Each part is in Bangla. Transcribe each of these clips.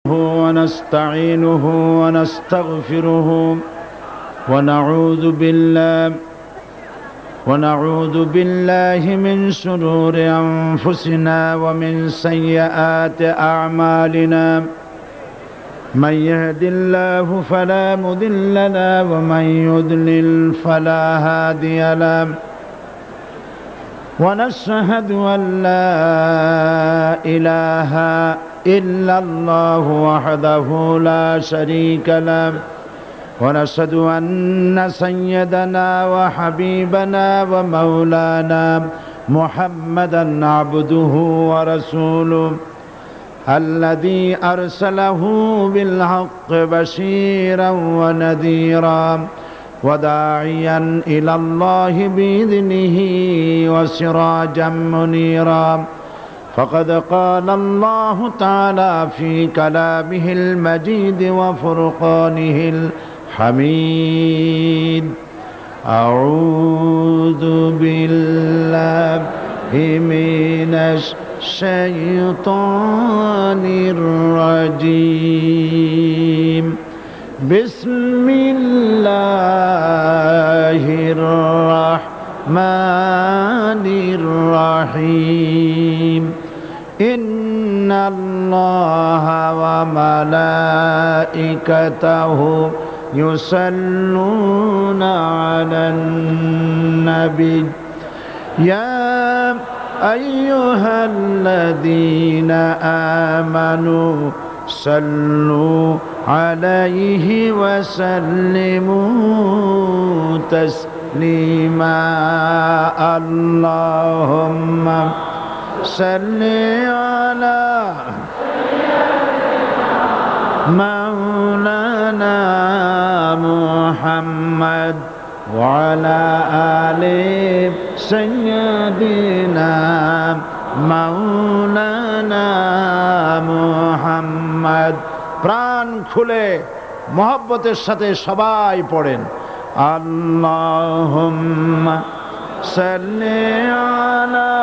ونستعينه ونستغفره ونعوذ بالله من شرور أنفسنا ومن سيئات أعمالنا من يهد الله فلا مضل له ومن يضلل فلا هادي له ونشهد أن لا إله إلا الله وحده لا شريك له ونشهد أن سيدنا وحبيبنا ومولانا محمدا عبده ورسوله الذي أرسله بالحق بشيرا ونذيرا وداعيا إلى الله بإذنه وسراجا منيرا فقد قال الله تعالى في كلامه المجيد وفرقانه الحميد أعوذ بالله من الشيطان الرجيم بسم الله الرحمن الرحيم إن الله وملائكته يصلون على النبي يا أيها الذين آمنوا صلوا عليه وسلموا تسليما اللهم صل على مولانا محمد وعلى آل سيدنا مولانا محمد প্রাণ খুলে মহব্বতের সাথে সবাই পড়েন আল্লাহুম্মা সাল্লি আলা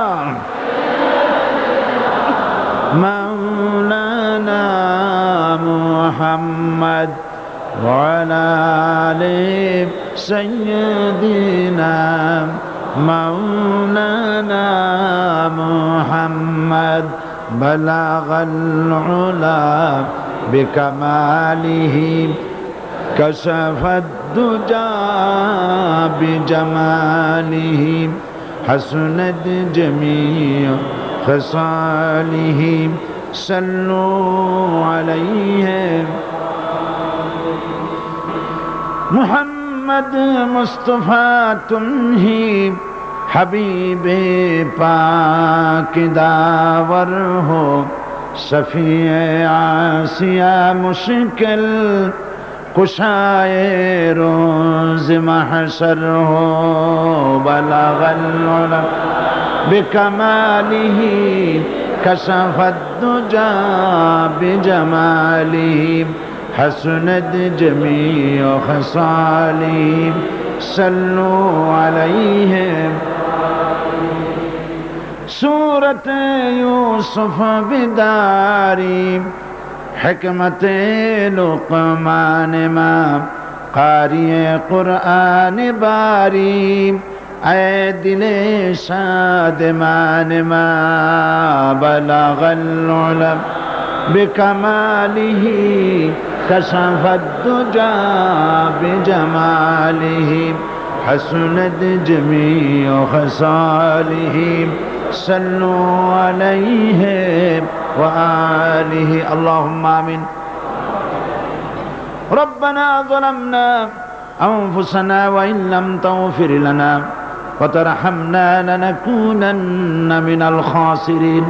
مولانا محمد وعلى آل سيدنا مولانا محمد بلغ العلا بكماله كشف الدجى بجماله حسنت جميع خصاله صلوا عليه محمد مصطفى تمہی حبیب پاک داور ہو شفیع آسیہ مشکل کشائے روز محشر ہو بلغ العلا بکمالہ کشف الدجى بجماله حسنت جميع خصاله صلوا عليه سورة يوسف بداري حکمت لقمان ما قاری قرآن باری اے دل شادمان ما بلغ العلا بکمالہ کشف الدجى بجماله حسنت جميع خصاله صلوا عليه وآله اللهم آمين ربنا ظلمنا أنفسنا وإن لم تغفر لنا وترحمنا لنكونن من الخاسرين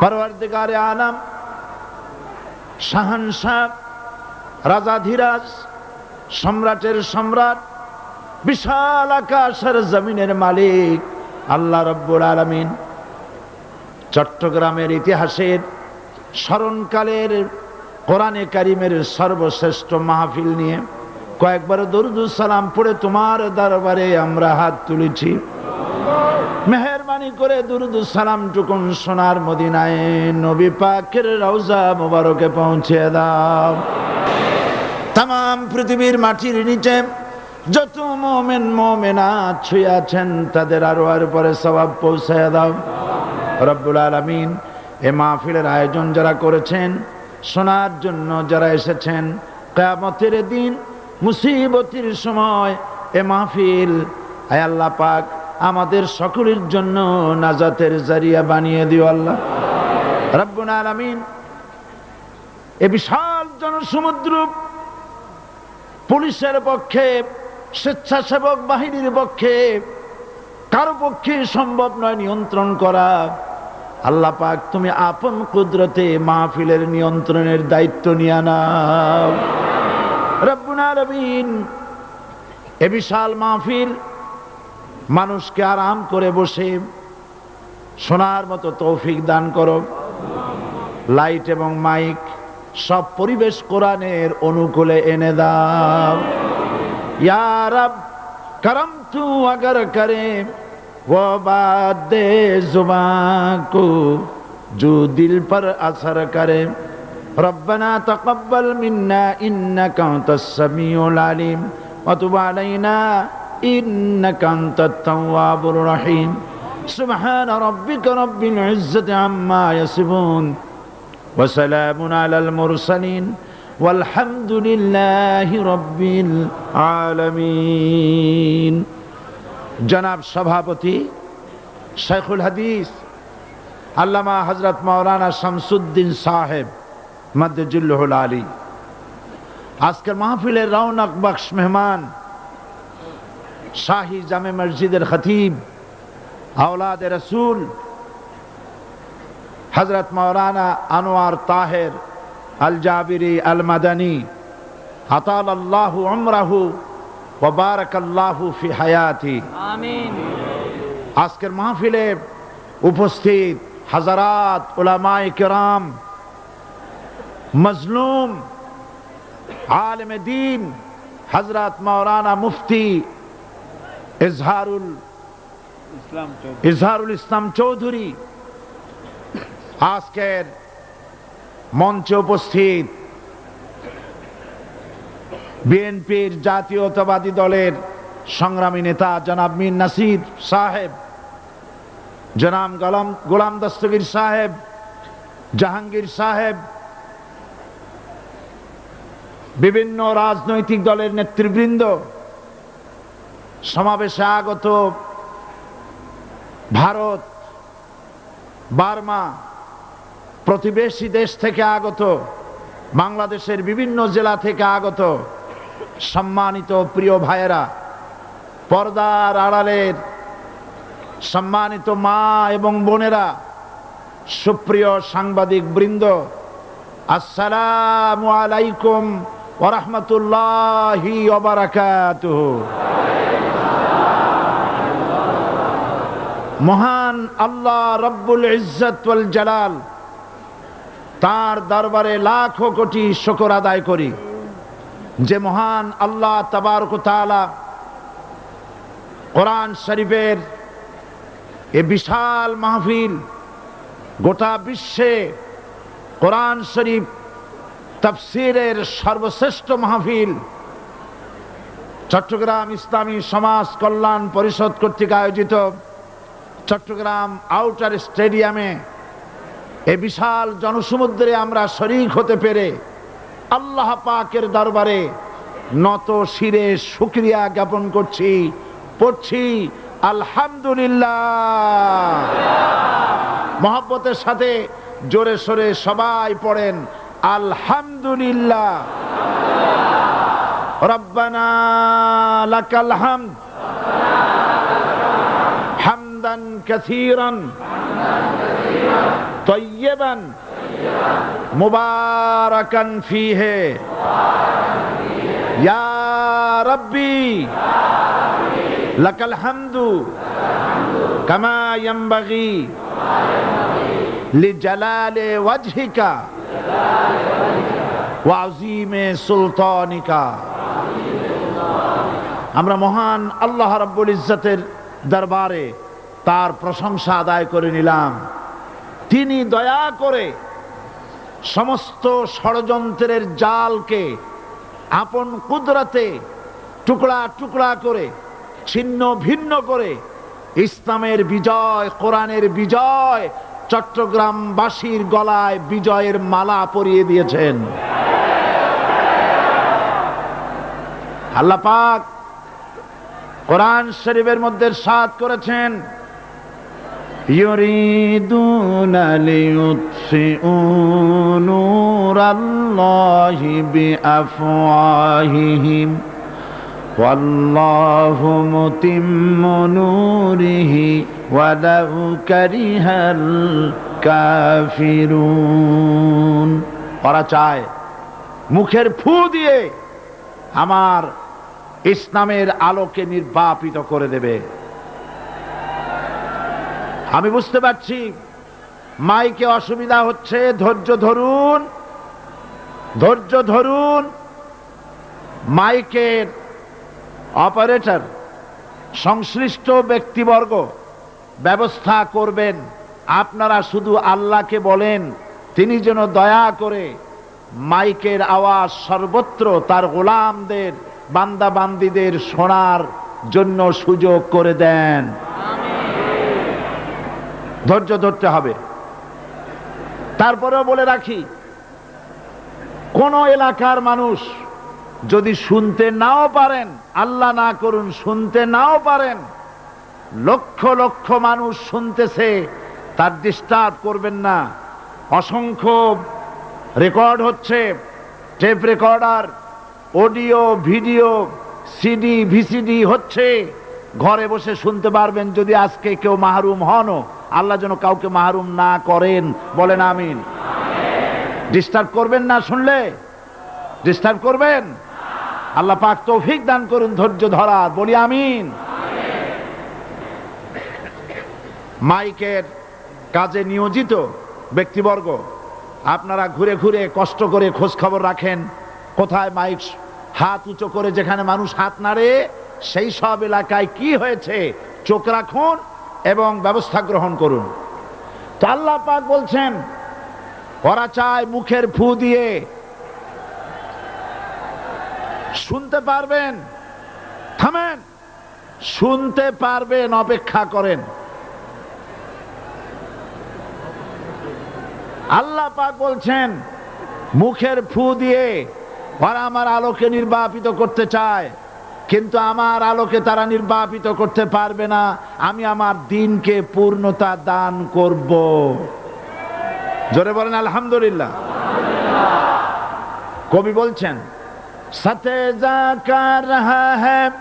পরওয়ারদিগারে আলম শাহানশাহ রাজাধিরাজ সম্রাটের সম্রাট বিশাল আকাশের জমিনের মালিক আল্লাহ রব্বুল আলামিন চট্টগ্রামের ইতিহাসের স্মরণকালের কোরআনে কারিমের সর্বশ্রেষ্ঠ মাহফিল নিয়ে কয়েকবার দরুদ সালাম পড়ে তোমার দরবারে আমরা হাত তুলেছি। মেহেরবানি মেহরবানি করে দুরুদ ও সালাম টুকুন সোনার মদিনায় নবী পাকের রওজা মোবারকে পৌঁছে দাও। তাম পৃথিবীর মাটির নিচে যত মুমিন মুমিনাত শুয়ে আছেন তাদের আরওয়ার উপরে সওয়াব পৌঁছায় দাও রব্বুল আলামিন। এ মাহফিলের আয়োজন যারা করেছেন, শোনার জন্য যারা এসেছেন, কিয়ামতের দিন মুসিবতের সময় এ মাহফিল আয় আল্লাহ পাক আমাদের সকলের জন্য নাজাতের জারিয়া বানিয়ে দিও আল্লাহ রব্বুল আলামিন। এ বিশাল জনসমুদ্র পুলিশের পক্ষে, স্বেচ্ছাসেবক বাহিনীর পক্ষে কারো পক্ষে সম্ভব নয় নিয়ন্ত্রণ করা। আল্লাহ পাক তুমি আপন কুদরতে মাহফিলের নিয়ন্ত্রণের দায়িত্ব নিয়ে নাও রব্বুল আলামিন। এ বিশাল মাহফিল মানুষকে আরাম করে বসে শোনার মতো তৌফিক দান করো। লাইট এবং মাইক সব পরিবেশ কোরআনের অনুকূলে এনে দাও ইয়া রব। করম তু अगर करे वो बात दे जुबान को जो दिल पर असर करे। रब्बना तकब्बल मिन्ना इन्नका अंतस समीउल अलीम व तुब अलैना इन्नका अंतत तव्वाबुर रहीम। सुब्हान रब्बिका रब्बिल इज्जति अम्मा यसिफून व सलामुन अलल मुरसलीन वल्हम्दुलिल्लाहि रब्बिल आलमीन। जनाब सभापति शेखुल हदीस अल्लामा हजरत मौलाना शमसुद्दीन साहेब मद्दजिल्लुहुल आली आजकल महफिले रौनक बख्श मेहमान शाही जामे मस्जिदर खतीब औलाद रसूल हजरत मौलाना अनवार ताहिर अल जाबिरी अल मदनी अतालल्लाहु उम्रहु व बारकाल्लाहु फी हयाती आमीन। आजकेर महफिले उपस्थित हजरात उलमाए किराम, मजलूम आलिम दीन हजरत मौलाना मुफ्ती इजहारुल इस्लाम चौधरी, आजकेर मंचे उपस्थित বিএনপির জাতীয়তাবাদী দলের সংগ্রামী নেতা জনাব মীর নাসির সাহেব, জনাব গোলাম দস্তগীর সাহেব, জাহাঙ্গীর সাহেব, বিভিন্ন রাজনৈতিক দলের নেতৃবৃন্দ, সমাবেশে আগত ভারত, বার্মা, প্রতিবেশী দেশ থেকে আগত, বাংলাদেশের বিভিন্ন জেলা থেকে আগত সম্মানিত প্রিয় ভাইয়েরা, পর্দার আড়ালের সম্মানিত মা এবং বোনেরা, সুপ্রিয় সাংবাদিক বৃন্দ, আসসালামু আলাইকুম ওয়া রাহমাতুল্লাহি ওয়া বারাকাতুহু। মহান আল্লাহ রব্বুল ইজ্জত ওয়াল জালাল তার দরবারে লাখো কোটি শুকর আদায় করি যে মহান আল্লাহ তাবারক ওয়া তাআলা কোরআন শরীফের এ বিশাল মাহফিল, গোটা বিশ্বে কোরআন শরীফ তাফসীরের সর্বশ্রেষ্ঠ মাহফিল চট্টগ্রাম ইসলামী সমাজ কল্যাণ পরিষদ কর্তৃক আয়োজিত চট্টগ্রাম আউটার স্টেডিয়ামে এ বিশাল জনসমুদ্রে আমরা শরীক হতে পেরে আল্লাহ পাকের দরবারে নত শিরে শুকরিয়া জ্ঞাপন করছি, পড়ছি আলহামদুলিল্লাহ। মহব্বতের সাথে জোরে সোরে সবাই পড়েন আলহামদুলিল্লাহ। রব্বানা লাকাল হামদ হামদান কাসীরান তয়্যিবান মুবারাকান ফীহি ইয়া রাব্বি লাকাল হামদু কামা ইয়ানবাগি লিজালালি ওয়াজহিকা ওয়া আযীমি সুলতানিকা। আমরা মহান আল্লাহ রাব্বুল ইজ্জতের দরবারে তার প্রশংসা আদায় করে নিলাম। তিনি দয়া করে সমস্ত ষড়যন্ত্রের জালকে আপন কুদরতে টুকরা টুকরা করে ছিন্ন ভিন্ন করে ইসলামের বিজয়, কোরআনের বিজয় চট্টগ্রামবাসীর গলায় বিজয়ের মালা পরিয়ে দিয়েছেন। আল্লাহ পাক কোরআন শরীফের মধ্যে ইরশাদ করেছেন, ইউরিদুনা লিইউতফিউ নূরাল্লাহি বিআফওয়াহিহিম ওয়াল্লাহু মুতিম্মু নূরিহি ওয়ালাউ কারিহাল কাফিরুন। ওরা চায় মুখের ফু দিয়ে আমার ইসলামের আলোকে নির্বাপিত করে দেবে। আমি বুঝতে পারছি মাইকে অসুবিধা হচ্ছে, ধৈর্য ধরুন, ধৈর্য ধরুন। মাইকের অপারেটর সংশ্লিষ্ট ব্যক্তিবর্গ ব্যবস্থা করবেন। আপনারা শুধু আল্লাহকে বলেন তিনি যেন দয়া করে মাইকের আওয়াজ সর্বত্র তার গোলামদের, বান্দা বান্দীদের শোনার জন্য সুযোগ করে দেন। ধৈর্য ধরতে হবে। তারপরেও বলে রাখি, কোন এলাকার মানুষ যদি শুনতে নাও পারেন, আল্লাহ না করুন শুনতে নাও পারেন, লক্ষ লক্ষ মানুষ শুনতেছে, তার ডিস্টার্ব করবেন না। অসংখ্য রেকর্ড হচ্ছে, tape recorder, audio video, CD VCD হচ্ছে, ঘরে বসে শুনতে পারবেন। যদি আজকে কেউ মাহরুম হনও, আল্লাহ যেন কাউকে মাহরুম না করেন, বলেন আমিন। ডিস্টার্ব করবেন না, শুনলে ডিস্টার্ব করবেন। আল্লাহ পাক তৌফিক দান করুন ধৈর্য ধরার, বলি আমিন। মাইকের কাজে নিয়োজিত ব্যক্তিবর্গ, আপনারা ঘুরে ঘুরে কষ্ট করে খোঁজ খবর রাখেন কোথায় মাইক হাত উঁচু করে যেখানে মানুষ হাত নাড়ে, সেই সব এলাকায় কি হয়েছে চোখ রাখুন এবং ব্যবস্থা গ্রহণ করুন। তো আল্লাহ পাক বলছেন ওরা চায় মুখের ফু দিয়ে শুনতে পারবেন। থামেন, শুনতে পারবেন, অপেক্ষা করেন। আল্লাহ পাক বলছেন মুখের ফু দিয়ে ওরা আমার আলোকে নির্বাপিত করতে চায়, কিন্তু আমার আলোকে তারা নির্বাপিত করতে পারবে না। আমি আমার দ্বীনকে পূর্ণতা দান করব। জোরে বলেন আলহামদুলিল্লাহ। কবি বলছেন, সাথে জাকা রহা হ্যায়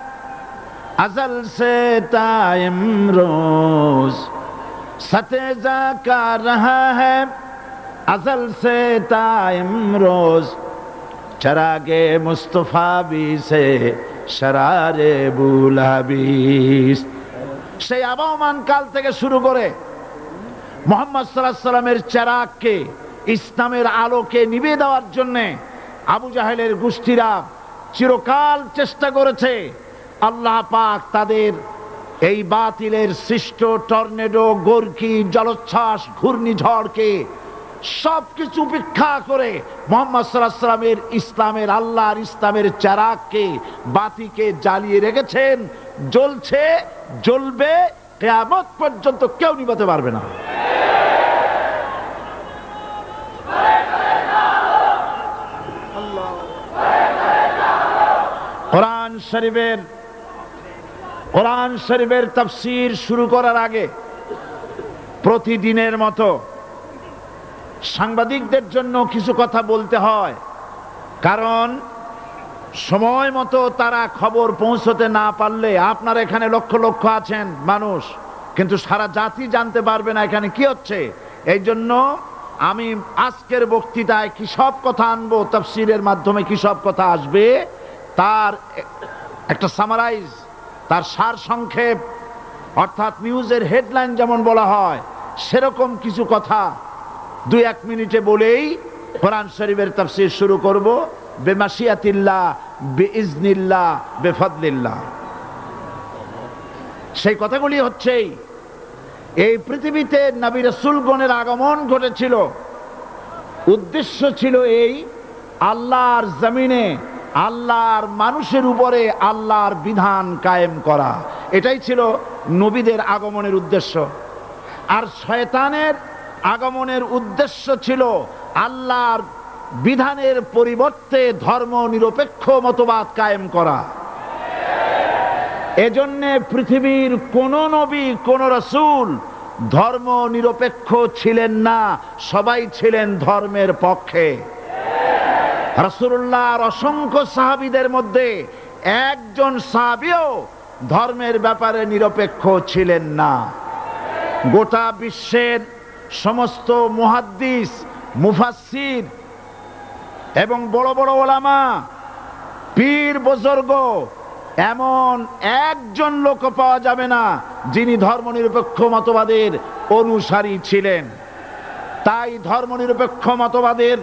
আজল সে তা ইমরোজ, সাথে জাকা রহা হ্যায় अज़ल से ता इमरोज, चरागे मुस्तफा भी से शरारे बुलाबिस। সেই আবহমান কাল থেকে শুরু করে মুহাম্মদ সাল্লাল্লাহু আলাইহি সাল্লামের চেরাগকে, ইসলামের আলোকে নিভিয়ে দেওয়ার জন্য আবু জাহেলের গোষ্ঠীরা চিরকাল চেষ্টা করেছে। আল্লাহ পাক তাদের এই বাতিলের সৃষ্ট টর্নেডো, গর্কি, জলোচ্ছ্বাস, ঘূর্ণিঝড়কে সবকিছু উপেক্ষা করে মুহাম্মদ সাল্লাল্লাহু আলাইহি সাল্লামের ইসলামের, আল্লাহর ইসলামের চেরাগকে, বাতিকে জ্বালিয়ে রেখেছেন। জ্বলছে, জ্বলবে, কিয়ামত পর্যন্ত কেউ নিভাতে পারবে না। কোরআন শরীফের তাফসীর শুরু করার আগে প্রতিদিনের মতো সাংবাদিকদের জন্য কিছু কথা বলতে হয়, কারণ সময় মতো তারা খবর পৌঁছতে না পারলে, আপনারা এখানে লক্ষ লক্ষ আছেন মানুষ, কিন্তু সারা জাতি জানতে পারবে না এখানে কি হচ্ছে। এই জন্য আমি আজকের বক্তৃতায় কি সব কথা আনবো, তাফসীরের মাধ্যমে কি সব কথা আসবে, তার একটা সামারাইজ, তার সার সংক্ষেপ, অর্থাৎ নিউজের হেডলাইন যেমন বলা হয় সেরকম কিছু কথা 2-1 মিনিটে বলেই কোরআন শরীফের তাফসীর শুরু করব। বেমাশিয়াতিল্লাহ, বিইজনিল্লাহ, বেফাদলিল্লাহ। সেই কথাগুলি হচ্ছে এই পৃথিবীতে নবী রাসূলগণের আগমন ঘটেছিল, উদ্দেশ্য ছিল এই আল্লাহর জমিনে আল্লাহর মানুষের উপরে আল্লাহর বিধান কায়েম করা। এটাই ছিল নবীদের আগমনের উদ্দেশ্য। আর শয়তানের আগমনের উদ্দেশ্য ছিল আল্লাহর বিধানের পরিবর্তে ধর্ম নিরপেক্ষ মতবাদ কায়েম করা। এজন্যে পৃথিবীর কোন নবী কোন রাসূল ধর্ম নিরপেক্ষ ছিলেন না, সবাই ছিলেন ধর্মের পক্ষে। রাসূলুল্লাহর অসংখ্য সাহাবীদের মধ্যে একজন সাহাবীও ধর্মের ব্যাপারে নিরপেক্ষ ছিলেন না। গোটা বিশ্বের সমস্ত মুহাদ্দিস, মুফাসসির এবং বড় বড় ওলামা, পীর বুজুর্গ, এমন একজন লোক পাওয়া যাবে না যিনি ধর্মনিরপেক্ষ মতবাদের অনুসারী ছিলেন। তাই ধর্মনিরপেক্ষ মতবাদের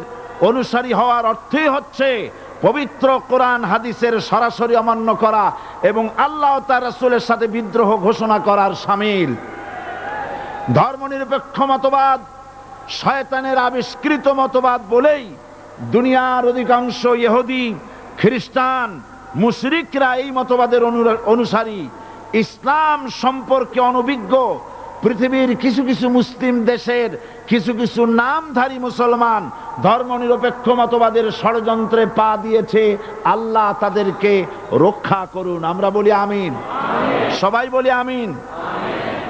অনুসারী হওয়ার অর্থই হচ্ছে পবিত্র কোরআন হাদিসের সরাসরি অমান্য করা এবং আল্লাহ ও তার রাসূলের সাথে বিদ্রোহ ঘোষণা করার শামিল। ধর্মনিরপেক্ষ মতবাদ শয়তানের আবিষ্কৃত মতবাদ বলেই দুনিয়ার অধিকাংশ ইহুদি, খ্রিস্টান, মুশরিকরা এই মতবাদের অনুসারী। ইসলাম সম্পর্কে অনভিজ্ঞ পৃথিবীর কিছু কিছু মুসলিম দেশের কিছু কিছু নামধারী মুসলমান ধর্মনিরপেক্ষ মতবাদের ষড়যন্ত্রে পা দিয়েছে। আল্লাহ তাদেরকে রক্ষা করুন। আমরা বলি আমিন, সবাই বলি আমিন।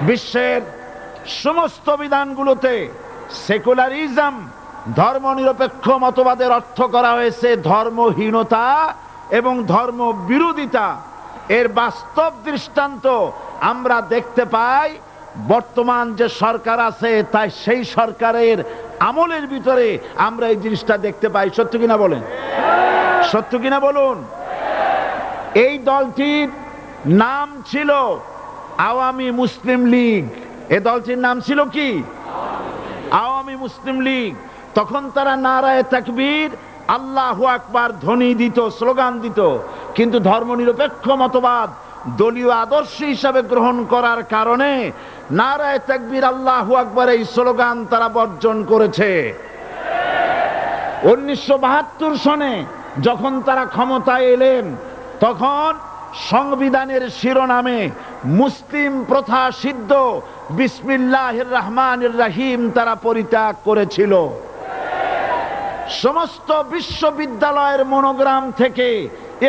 বিশ্বের সমস্ত বিধানগুলোতে সেকুলারিজম, ধর্মনিরপেক্ষ মতবাদের অর্থ করা হয়েছে ধর্মহীনতা এবং ধর্ম বিরোধিতা। এর বাস্তব দৃষ্টান্ত আমরা দেখতে পাই বর্তমান যে সরকার আছে, তাই সেই সরকারের আমলের ভিতরে আমরা এই জিনিসটা দেখতে পাই। সত্য কিনা বলেন? সত্য কিনা বলুন? এই দলটির নাম ছিল আওয়ামী মুসলিম লীগ। এই দলটির নাম ছিল কি? আওয়ামী মুসলিম লীগ। তখন তারা নারায়ে তাকবীর, আল্লাহু আকবার ধ্বনি দিত, স্লোগান দিত। কিন্তু ধর্মনিরপেক্ষ মতবাদ দলীয় আদর্শ হিসাবে গ্রহণ করার কারণে নারায়ে তাকবীর, আল্লাহু আকবার এই স্লোগান তারা বর্জন করেছে। 1972 সনে যখন তারা ক্ষমতায় এলেন, তখন সংবিধানের শিরোনামে মুসলিম প্রথা সিদ্ধ বিসমিল্লাহির রহমানির রহিম তারা পরিত্যাগ করেছিল। সমস্ত বিশ্ববিদ্যালয়ের মনোগ্রাম থেকে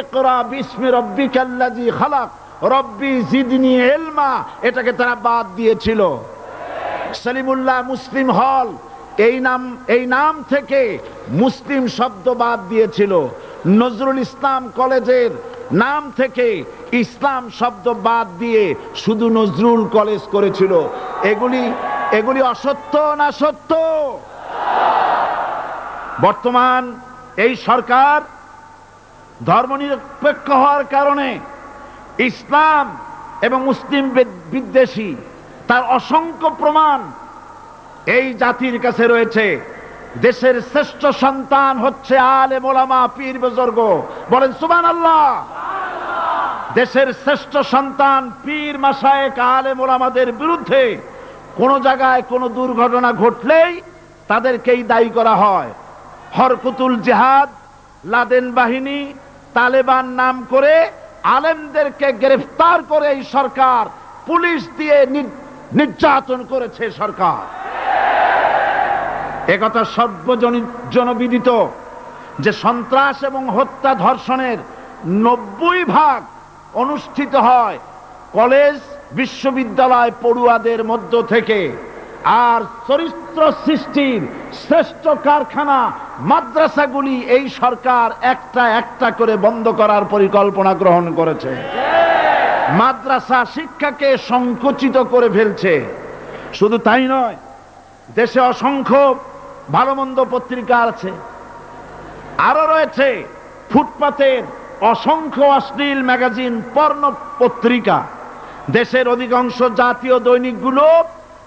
ইকরা বিসমি রব্বিকাল্লাযী খালাক, রব্বি জিদনি ইলমা, এটাকে তারা বাদ দিয়েছিল। সলিমুল্লাহ মুসলিম হল, এই নাম থেকে মুসলিম শব্দ বাদ দিয়েছিল। নজরুল ইসলাম কলেজের নাম থেকে ইসলাম শব্দ বাদ দিয়ে শুধু নজরুল কলেজ করেছিল। এগুলি অসত্য না সত্য? বর্তমান এই সরকার ধর্মনিরপেক্ষ হওয়ার কারণে ইসলাম এবং মুসলিম বিদ্বেষী, তার অসংখ্য প্রমাণ এই জাতির কাছে রয়েছে। দেশের শ্রেষ্ঠ সন্তান হচ্ছে আলেম ওলামা, পীর বুজুর্গ। বলেন সুবহানাল্লাহ। দেশের শ্রেষ্ঠ সন্তান পীর মাশায়েখ আলেম ওলামাদের বিরুদ্ধে কোন জায়গায় কোনো দুর্ঘটনা ঘটলেই তাদেরকেই দায়ী করা হয়। হরকুতুল জিহাদ, লাদেন বাহিনী, তালেবান নাম করে আলেমদেরকে গ্রেফতার করে এই সরকার পুলিশ দিয়ে নির্যাতন করেছে সরকার। একথা সর্বজনবিদিত যে সন্ত্রাস এবং হত্যা ধর্ষণের 90% অনুষ্ঠিত হয় কলেজ বিশ্ববিদ্যালয় পড়ুয়াদের মধ্য থেকে। আর চরিত্র সৃষ্টির শ্রেষ্ঠ কারখানা মাদ্রাসাগুলি এই সরকার একটা একটা করে বন্ধ করার পরিকল্পনা গ্রহণ করেছে। মাদ্রাসা শিক্ষাকে সংকুচিত করে ফেলছে। শুধু তাই নয়, দেশে অসংখ্য ভালো মন্দ পত্রিকা আছে, আরো রয়েছে ফুটপাতের অসংখ্য অশ্লীল ম্যাগাজিন, পর্ণ পত্রিকা। দেশের অধিকাংশ জাতীয় দৈনিকগুলো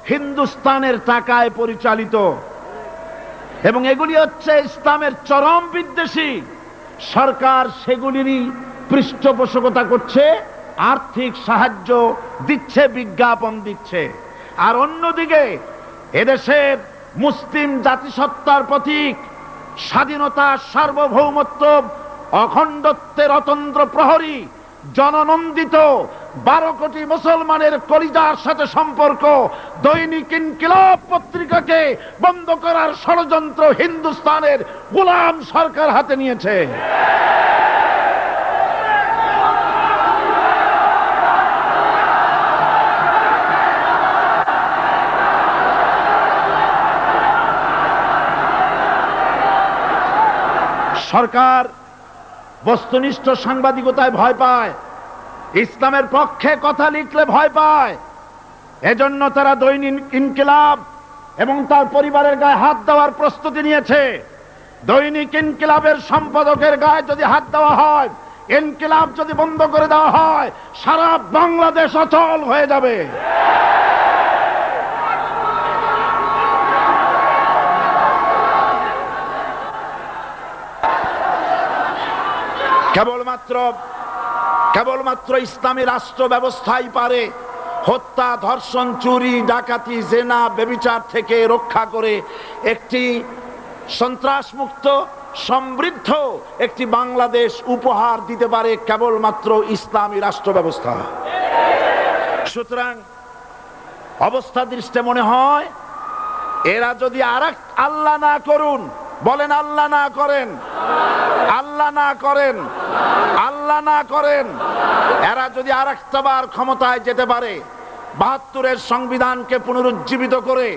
হিন্দুস্তানের টাকায় পরিচালিত এবং এগুলি হচ্ছে ইসলামের চরম বিদ্বেষী। সরকার সেগুলিরই পৃষ্ঠপোষকতা করছে, আর্থিক সাহায্য দিচ্ছে, বিজ্ঞাপন দিচ্ছে। আর অন্যদিকে এদেশের মুসলিম জাতিসত্তার প্রতীক স্বাধীনতা, সার্বভৌমত্ব, অখণ্ডত্বের অতন্ত্র প্রহরী, জননন্দিত 12 কোটি মুসলমানের কলিজার সাথে সম্পর্ক দৈনিক ইনকিলাব পত্রিকাকে বন্ধ করার ষড়যন্ত্র হিন্দুস্তানের গোলাম সরকার হাতে নিয়েছে। সরকার বস্তুনিষ্ঠ সাংবাদিকতায় ভয় পায়, ইসলামের পক্ষে কথা লিখলে ভয় পায়। এজন্য তারা দৈনিক ইনকিলাব এবং তার পরিবারের গায়ে হাত দেওয়ার প্রস্তুতি নিয়েছে। দৈনিক ইনকিলাবের সম্পাদকের গায়ে যদি হাত দেওয়া হয়, ইনকিলাব যদি বন্ধ করে দেওয়া হয়, সারা বাংলাদেশ অচল হয়ে যাবে। কেবলমাত্র ইসলামী রাষ্ট্র ব্যবস্থাই পারে হত্যা, ধর্ষণ, চুরি, ডাকাতি, জেনা, ব্যভিচার থেকে রক্ষা করে একটি সন্ত্রাসমুক্ত সমৃদ্ধ একটি বাংলাদেশ উপহার দিতে পারে কেবলমাত্র ইসলামী রাষ্ট্র ব্যবস্থা। সুতরাং অবস্থা দৃষ্টে মনে হয় এরা যদি আরেক আল্লাহ না করুন, বলেন আল্লাহ না করেন, আল্লাহ না করেন, আল্লাহ না করেন, এরা যদি আরেকটা বার ক্ষমতায় যেতে পারে, ৭২-এর সংবিধানকে পুনরুজ্জীবিত করে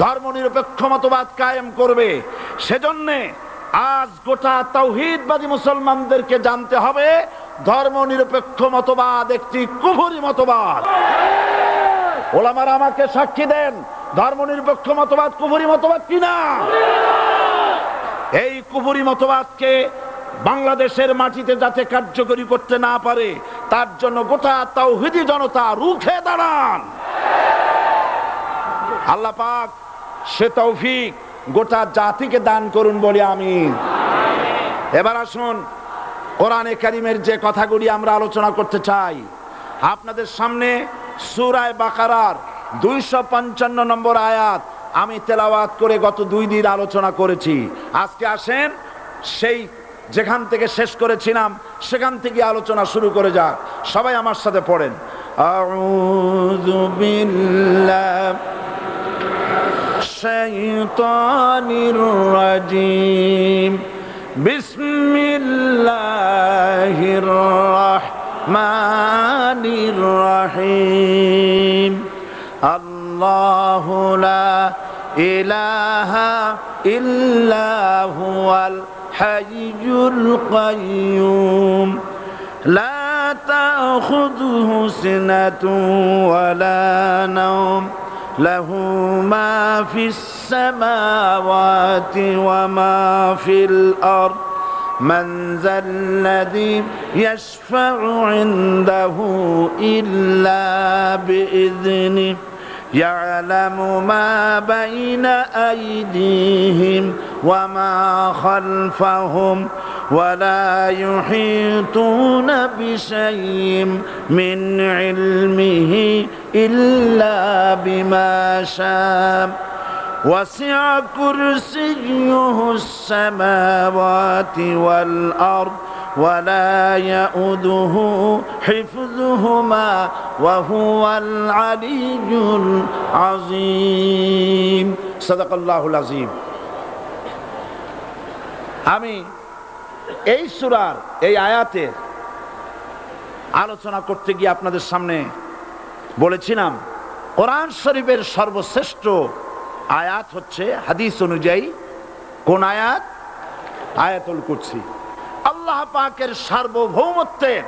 ধর্মনিরপেক্ষ মতবাদ কায়েম করবে, সেজন্যে আজ গোটা তাওহীদবাদী মুসলমানদেরকে জানতে হবে ধর্মনিরপেক্ষ মতবাদ একটি কুফরি মতবাদ। ওলামারা আমাকে সাক্ষী দেন, ধর্মনিরপেক্ষ মতবাদ কুফরি মতবাদ কিনা। এই কুফরি মতবাদকে বাংলাদেশের মাটিতে যাতে কার্যকরী করতে না পারে তার জন্য গোটা তাওহীদি জনতা রুখে দাঁড়ান। আল্লাহ পাক সে তৌফিক গোটা জাতিকে দান করুন বলি আমিন। এবার আসুন কোরআনে কারীমের যে কথাগুলি আমরা আলোচনা করতে চাই, আপনাদের সামনে সূরা বাকারার 255 নম্বর আয়াত আমি তেলাওয়াত করে গত 2 দিন আলোচনা করেছি। আজকে আসেন সেই যেখান থেকে শেষ করেছিলাম সেখান থেকে আলোচনা শুরু করে যাক। সবাই আমার সাথে পড়েন, আউযু বিল্লাহি শাইতানির রাজিম, বিসমিল্লাহির রাহমানির রাহিম। আল্লাহু লা ইলাহা ইল্লা হুয়াল হাইয়ুল কাইয়্যুম লা তাখুযুহু সিনাতুন ওয়ালা নাওম লাহু মা ফিস সামাওয়াতি ওয়া মা ফিল আরদ মান যাল্লাযী ইয়াশফা'ু ইনদাহু ইল্লা বিইذনিহি ইয়ালামু মা বাইনা আইদিহিম ওয়া মা খালফাহুম ওয়া লা ইউহিতুনা বিশাইইন মিন ইলমিহি ইল্লা বিমা শাআ ওয়াসি'a কুরসিয়্যুহুস সামাওয়াতি ওয়াল আরদ ولا يؤوده حفظهما وهو العلي العظيم صدق الله العظيم। আমি এই সূরার এই আয়াতের আলোচনা করতে গিয়ে আপনাদের সামনে বলেছিলাম কোরআন শরীফের সর্বশ্রেষ্ঠ আয়াত হচ্ছে হাদিস অনুযায়ী কোন আয়াত? আয়াতুল কুরসি। আল্লাহ পাকের সার্বভৌমত্বের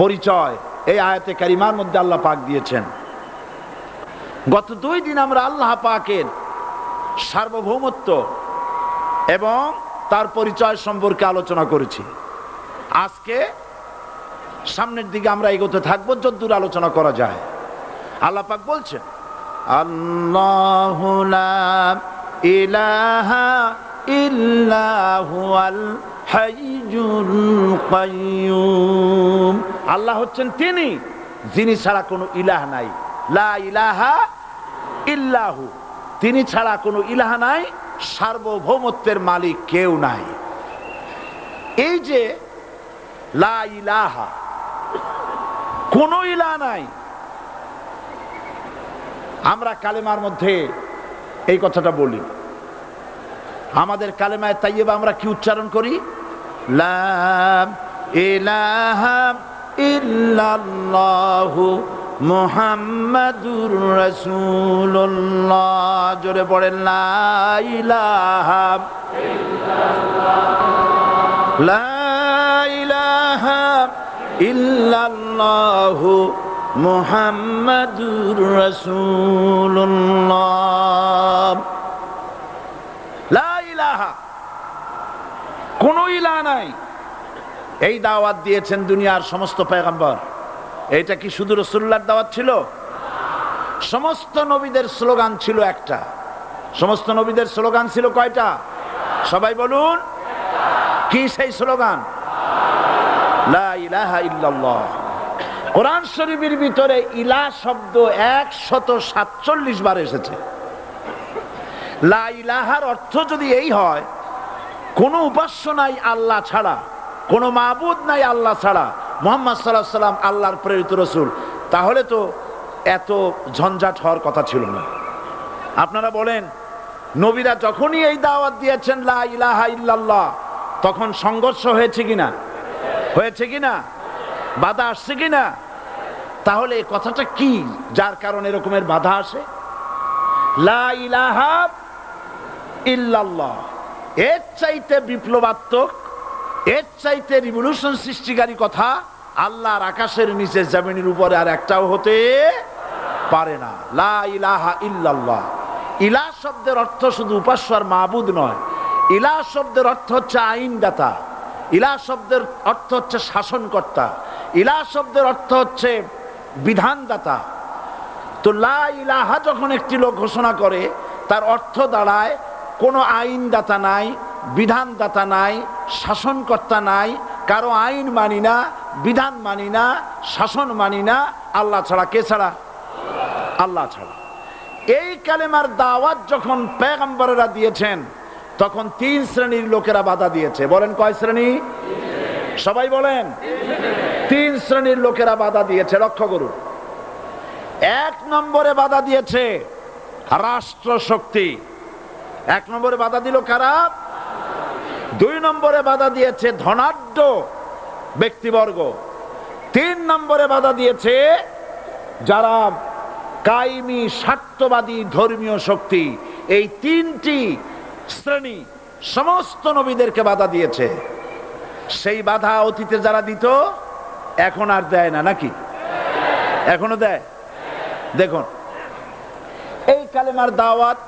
পরিচয় এই আয়াতে কারিমার মধ্যে আল্লাহ পাক দিয়েছেন। গত 2 দিন আমরা আল্লাহ পাকের সার্বভৌমত্ব এবং তার পরিচয় সম্পর্কে আলোচনা করেছি। আজকে সামনের দিকে আমরা এগোতে থাকবো যতদূর আলোচনা করা যায়। আল্লাহ পাক বলছেন আল্লাহু লা ইলাহা ইল্লা হুয়াল হাইয়ুল কাইয়্যুম। আল্লাহ হচ্ছেন তিনি যিনি ছাড়া কোনো ইলাহ নাই। লা ইলাহা ইল্লাহু, তিনি ছাড়া কোনো ইলাহ নাই, সার্বভৌমত্বের মালিক কেউ নাই। এই যে লা ইলাহা, কোনো ইলাহ নাই, আমরা কালেমার মধ্যে এই কথাটা বলি। আমাদের কালেমায় তাইয়্যিবা আমরা কি উচ্চারণ করি? লা ইলাহা ইল্লাল্লাহু মুহাম্মাদুর রাসূলুল্লাহ। জোরে পড়েন লা ইলাহা ইল্লাল্লাহ, লা ইলাহা ইল্লাল্লাহু মুহাম্মাদুর রাসূলুল্লাহ। লা ইলাহা, কোনো ইলাহ নাই। এই দাওয়াত দিয়েছেন দুনিয়ার সমস্ত পয়গম্বর। এটা কি শুধু রাসূলুল্লাহর দাওয়াত ছিল? সমস্ত নবীদের স্লোগান ছিল একটা। সমস্ত নবীদের স্লোগান ছিল কয়টা? সবাই বলুন, কি সেই স্লোগান? লা ইলাহা ইল্লাল্লাহ। কোরআন শরীফের ভিতরে ইলাহ শব্দ 147 বার এসেছে। লা ইলাহার অর্থ যদি এই হয়, কোনো উপাস্য নাই আল্লাহ ছাড়া, কোনো মাবুদ নাই আল্লাহ ছাড়া, মুহাম্মদ সাল্লাল্লাহু আলাইহি ওয়াসাল্লাম আল্লাহর প্রেরিত রাসূল, তাহলে তো এত ঝঞ্ঝাট হওয়ার কথা ছিল না। আপনারা বলেন, নবীরা যখনই এই দাওয়াত দিয়েছেন লা ইলাহা ইল্লাল্লাহ, তখন সংঘর্ষ হয়েছে কিনা? হয়েছে কিনা? বাধা আসছে কিনা? তাহলে এই কথাটা কি যার কারণে এরকমের বাধা আসে? লা ইলাহা ইল্লাল্লাহ, এর চাইতে বিপ্লবাত্মক, এর চাইতে রিভলিউশন সৃষ্টিকারী কথা আল্লাহর আকাশের নিচে জমিনের উপরে আর একটাও হতে পারে না। লা ইলাহা ইল্লাল্লাহ। ইলাহ শব্দের অর্থ শুধু উপাস্য আর মাবুদ নয়। ইলাহ শব্দের অর্থ হচ্ছে আইনদাতা, ইলাহ শব্দের অর্থ হচ্ছে শাসনকর্তা, ইলাহ শব্দের অর্থ হচ্ছে বিধানদাতা। তো লা ইলাহা যখন একটি লোক ঘোষণা করে, তার অর্থ দাঁড়ায় কোনো আইনদাতা নাই, বিধানদাতা নাই, শাসনকর্তা নাই, কারো আইন মানি না, বিধান মানি না, শাসন মানি না, আল্লাহ ছাড়া। কে ছাড়া? আল্লাহ ছাড়া। এই কালেমার দাওয়াত যখন পয়গম্বরেরা দিয়েছেন, তখন 3 শ্রেণীর লোকেরা বাধা দিয়েছে। বলেন কয় শ্রেণী? সবাই বলেন। 3 শ্রেণীর লোকেরা বাধা দিয়েছে। লক্ষ্য করুন। 1 নম্বরে বাধা দিয়েছে রাষ্ট্র শক্তি। 1 নম্বরে বাধা দিল কারা? 2 নম্বরে বাধা দিয়েছে ধনাঢ্য ব্যক্তিবর্গ। 3 নম্বরে বাধা দিয়েছে যারা কায়েমি স্বার্থবাদী ধর্মীয় শক্তি। এই 3টি শ্রেণী সমস্ত নবীদেরকে বাধা দিয়েছে। সেই বাধা অতীতে যারা দিত, এখন আর দেয় না নাকি? এখনো দেয়। দেখুন, এই কালেমার দাওয়াত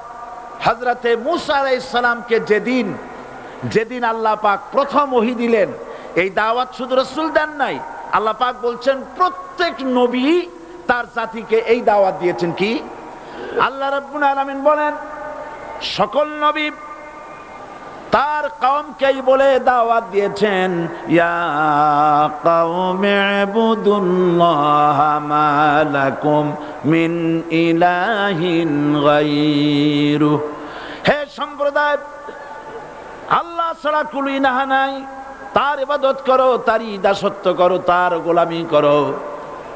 হযরতে মূসা আলাইহিস সালামকে যেদিন আল্লাহ পাক প্রথম ওহী দিলেন, এই দাওয়াত শুধু রাসূল দেন নাই, আল্লাহ পাক বলছেন প্রত্যেক নবী তার জাতিকে এই দাওয়াত দিয়েছেন। কি? আল্লাহ রাব্বুল আলামিন বলেন, সকল নবী তার কওমকেই বলে দাওয়াত দিয়েছেন, ইয়া কওমি ইবুদুল্লাহা মা লাকুম মিন ইলাহিন গায়রু। হে সম্প্রদায়, আল্লাহ ছাড়া কোনো ইলাহ নাই, তার ইবাদত করো, তারই দাসত্ব করো, তার গোলামি করো।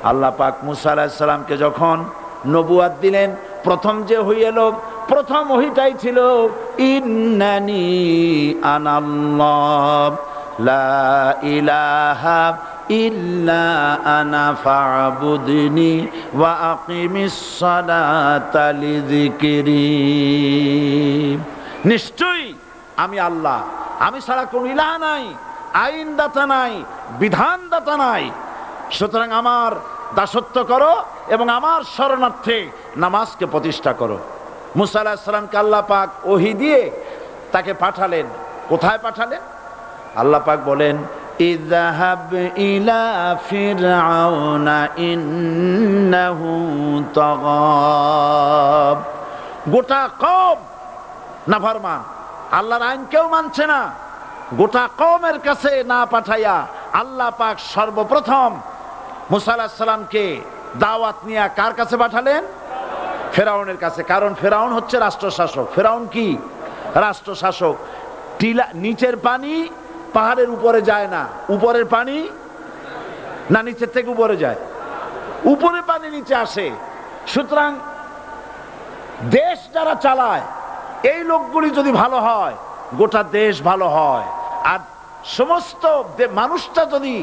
আল্লাহ পাক মূসা আলাইহিস সালামকে যখন নবুয়াত দিলেন, প্রথম যে ওহী এলো, প্রথম ওহীটাই ছিল ইন্নানি আনাল্লাহ লা ইলাহা ইল্লা আনা ফা'বুদনি ওয়া আকিমিস সালাতা লিযিকরি। নিশ্চয়ই আমি আল্লাহ, আমি ছাড়া কোনো ইলাহ নাই, আইনদাতা নাই, বিধানদাতা নাই, সুতরাং আমার দাসত্ব করো এবং আমার শরণার্থে নামাজকে প্রতিষ্ঠা করো। মূসা আলাইহিস সালামকে আল্লাহ পাক ওহী দিয়ে তাকে পাঠালেন। কোথায় পাঠালেন? আল্লাহ পাক বলেন, ইযহাব ইলা ফিরআউনা ইন্নাহু তাগা। গোটা কওম নাফরমান, আল্লাহর আইন কেউ মানছে না। গোটা কওমের কাছে না পাঠাইয়া আল্লাহ পাক সর্বপ্রথম মূসা আলাইহিস সালামকে দাওয়াত নিয়ে কার কাছে পাঠালেন? ফেরাউনের কাছে, কারণ ফেরাউন হচ্ছে রাষ্ট্রশাসক। ফেরাউন কি রাষ্ট্রশাসক। টিলা নিচের পানি পাহাড়ের উপরে যায় না, উপরের পানি না নিচের থেকে উপরে যায়, উপরে পানি নিচে আসে। সুতরাং দেশ যারা চালায় এই লোকগুলি যদি ভালো হয় গোটা দেশ ভালো হয়, আর সমস্ত মানুষটা যদি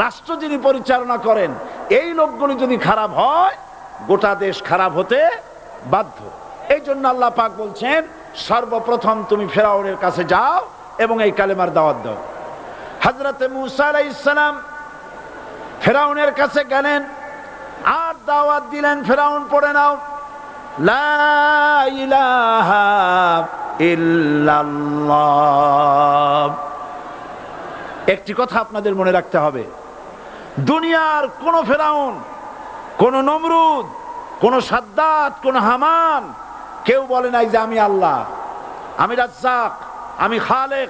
রাষ্ট্র যিনি পরিচালনা করেন এই লোকগুলি যদি খারাপ হয় গোটা দেশ খারাপ হতে বাধ্য। এই জন্য আল্লাহ পাক বলছেন সর্বপ্রথম তুমি ফেরাউনের কাছে যাও এবং এই কালেমার দাওয়াত দাও। হযরতে মূসা আলাইহিস সালাম ফেরাউনের কাছে গেলেন আর দাওয়াত দিলেন, ফেরাউন পড়ে নাও লা ইলাহা ইল্লাল্লাহ। একটি কথা আপনাদের মনে রাখতে হবে, দুনিয়ার কোন ফেরাউন, কোন নমরুদ, কোন সাদ্দাত, কোন হামান কেউ বলে নাই যে আমি আল্লাহ, আমি রাজ্জাক, আমি খালেক,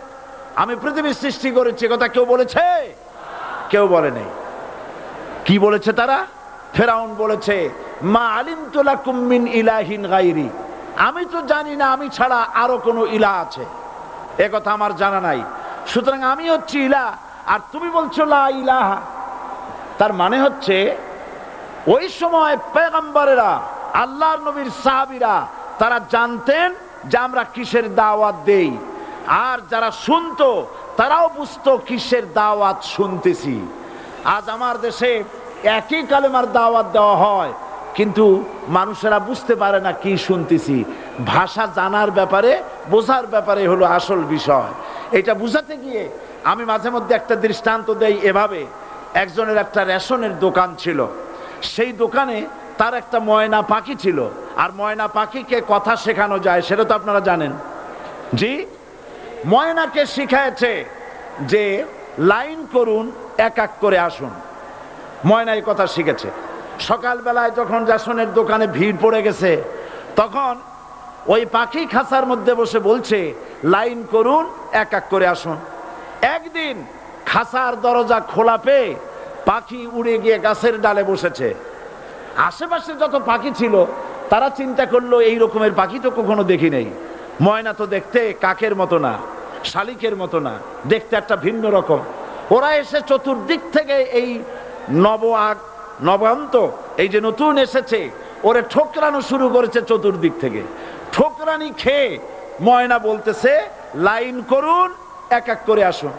আমি পৃথিবীর সৃষ্টি করেছি। কথা কেউ বলেছে? কেউ বলে নাই। কি বলেছে তারা? ফেরাউন বলেছে মা আলিমতু লাকুম মিন ইলাহিন গায়রি, আমি তো জানি না আমি ছাড়া আরো কোনো ইলাহ আছে, এ কথা আমার জানা নাই, সুতরাং আমি হচ্ছি ইলাহ আর তুমি বলছো লা ইলাহা। তার মানে হচ্ছে ওই সময় পয়গম্বরেরা, আল্লাহর নবীর সাহাবীরা তারা জানতেন যে আমরা কিসের দাওয়াত দেই, আর যারা শুনতো তারাও বুঝতো কিসের দাওয়াত শুনতেছি। আজ আমার দেশে একই কালেমার দাওয়াত দেওয়া হয় কিন্তু মানুষেরা বুঝতে পারে না কি শুনতেছি। ভাষা জানার ব্যাপারে, বোঝার ব্যাপারে হলো আসল বিষয়। এটা বুঝাতে গিয়ে আমি মাঝে মধ্যে একটা দৃষ্টান্ত দেই এভাবে। একজনের একটা রেশনের দোকান ছিল, সেই দোকানে তার একটা ময়না পাখি ছিল, আর ময়না পাখিকে কথা শেখানো যায় সেটা তো আপনারা জানেন। জি, ময়নাকে শিখায়েছে যে লাইন করুন, এক এক করে আসুন। ময়না এই কথা শিখেছে। সকালবেলায় যখন রেশনের দোকানে ভিড় পড়ে গেছে তখন ওই পাখি খাঁচার মধ্যে বসে বলছে লাইন করুন, এক এক করে আসুন। একদিন খাঁচার দরজা খোলা পেয়ে পাখি উড়ে গিয়ে গাছের ডালে বসেছে। আশেপাশে যত পাখি ছিল তারা চিন্তা করলো এই রকমের পাখি তো কখনো দেখি নেই। ময়না তো দেখতে কাকের মতো না, শালিকের মতো না, দেখতে একটা ভিন্ন রকম। ওরা এসে চতুর্দিক থেকে এই নবান্ত এই যে নতুন এসেছে ওরে ঠোকরানো শুরু করেছে চতুর্দিক থেকে। ঠোকরানি খেয়ে ময়না বলতেছে লাইন করুন, এক এক করে আসুন।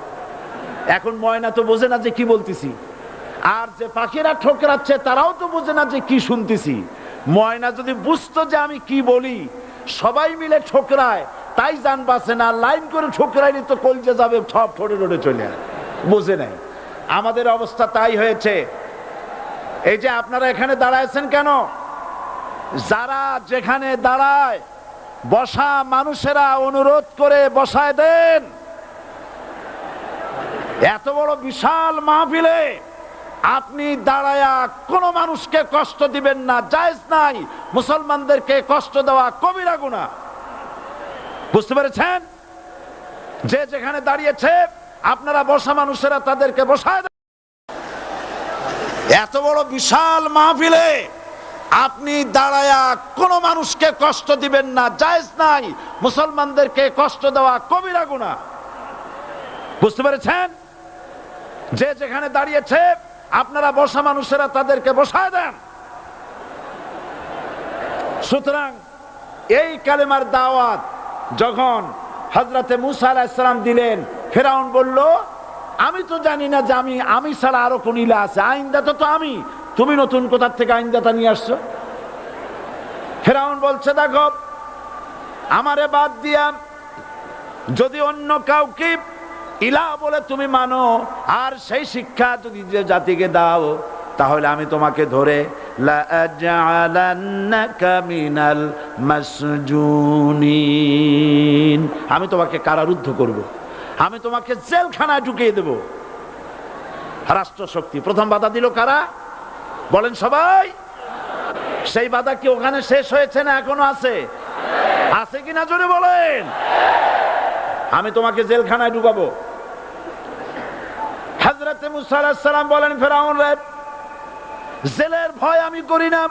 এখন ময়না তো বোঝে না যে কি বলতেছি, আর যে পাখিরা ঠোকরাচ্ছে তারাও তো বোঝে না যে কি শুনতেছি। ময়না যদি বুঝতো যে আমি কি বলি, সবাই মিলে ঠোকরায়, তাই জান বাঁচে না। লাইন করে ঠোকরাইনি তো কলজে যাবে, সব ঠোঁটে ঠোঁটে চলে আসে, বোঝে নাই। আমাদের অবস্থা তাই হয়েছে। এই যে আপনারা এখানে দাঁড়াইছেন কেন? যারা যেখানে দাঁড়ায় বসা মানুষেরা অনুরোধ করে বসায় দেন। এত বড় বিশাল মাহফিলে আপনি দাঁড়ায়া কোন মানুষকে কষ্ট দিবেন না, জায়েজ নাই। মুসলমানদেরকে কষ্ট দেওয়া কবিরা গুনাহ। বুঝতে পেরেছেন? যে যেখানে দাঁড়িয়েছে আপনারা বসা মানুষেরা তাদেরকে বসায় দেন। এত বড় বিশাল মাহফিলে আপনি দাঁড়ায়া কোন মানুষকে কষ্ট দিবেন না, জায়েজ নাই। মুসলমানদেরকে কষ্ট দেওয়া কবিরা গুনাহ। বুঝতে পেরেছেন? যে যেখানে দাঁড়িয়েছে আপনারা বসা মানুষেরা তাদেরকে বসায় দেন। সুতরাং এই কালেমার দাওয়াত যখন হযরতে মূসা আলাইহিস সালাম দিলেন, ফেরাউন বলল আমি তো জানি না যে আমি ছাড়া আরো কোন ইলাহ আছে, আইনদাতা তো আমি, তুমি নতুন কোথা থেকে আইনদাতা নিয়ে আসছো? ফেরাউন বলছে দেখো, আমারে বাদ দিয়া যদি অন্য কাউকে ইলাহ বলে তুমি মানো আর সেই শিক্ষা যদি যে জাতিকে দাও, তাহলে আমি তোমাকে ধরে লাআজআলান্নাকা মিনাল মাসজুনিন, আমি তোমাকে কারারুদ্ধ করব, আমি তোমাকে জেলখানায় ঢুকিয়ে দেব। রাষ্ট্রশক্তি প্রথম বাধা দিল কারা? বলেন সবাই। সেই বাধা কি ওখানে শেষ হয়েছে না এখনো আছে? আছে কিনা জোরে বলেন। আমি তোমাকে জেলখানায় ঢুকাবো। হযরতে মূসা আলাইহিস সালাম বলেন ফেরাউন রে, জেলের ভয় আমি করি না,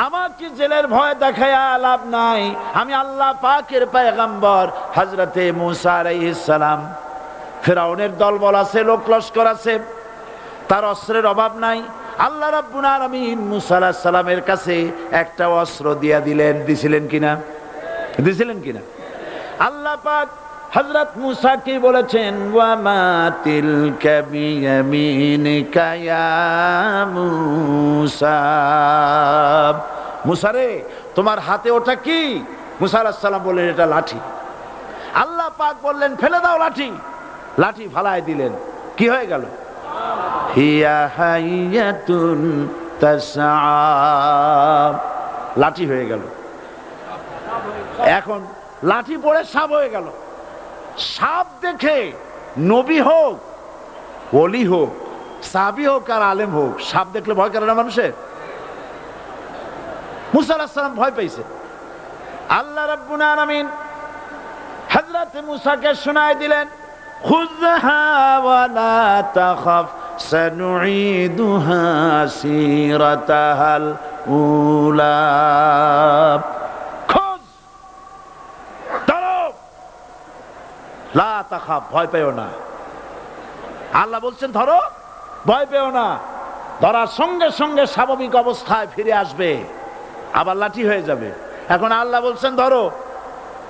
আমাকে জেলের ভয় দেখায়া লাভ নাই, আমি আল্লাহ পাকের পয়গম্বর হযরতে মুসা আলাইহিস সালাম। ফিরআউনের দলবল আছে, লোক লস্কর আছে, তার অস্ত্রের অভাব নাই। আল্লাহ রাব্বুল আলামিন মুসা আলাইহিস সালামের কাছে একটা অস্ত্র দিয়া দিলেন। দিছিলেন কিনা? আল্লাহ পাক হযরত মুসা কি বলেছেন, ওয়া মা তিলকা বিয়ামিনিকা ইয়া মুসা। মুসা রে, তোমার হাতে ওটা কি? মুসা আলাইহিস সালাম বললেন, এটা লাঠি। আল্লাহ পাক বললেন, ফেলে দাও লাঠি। লাঠি ফালায় দিলেন, কি হয়ে গেল? হিয়া হাইয়াতুন তাসআ, লাঠি হয়ে গেল। এখন লাঠি পড়ে সাপ হয়ে গেল। সাপ দেখে নবী হোক, ওলি হোক, সাহাবী হোক আর আলেম হোক, সাপ দেখলে ভয় করে না মানুষের? মুসা আলাইহিস সালাম ভয় পাইছে। আল্লাহ রাব্বুল আলামিন হযরত মুসাকে শোনায় দিলেন, খুযহা ওয়া লা তাখাফ সানুঈদুহা সিরাতাহাল উলা। লা তাখাফ, ভয় পেও না। আল্লাহ বলছেন ধরো, ভয় পেও না। ধরার সঙ্গে সঙ্গে স্বাভাবিক অবস্থায় ফিরে আসবে, আবার লাঠি হয়ে যাবে। এখন আল্লাহ বলছেন ধরো।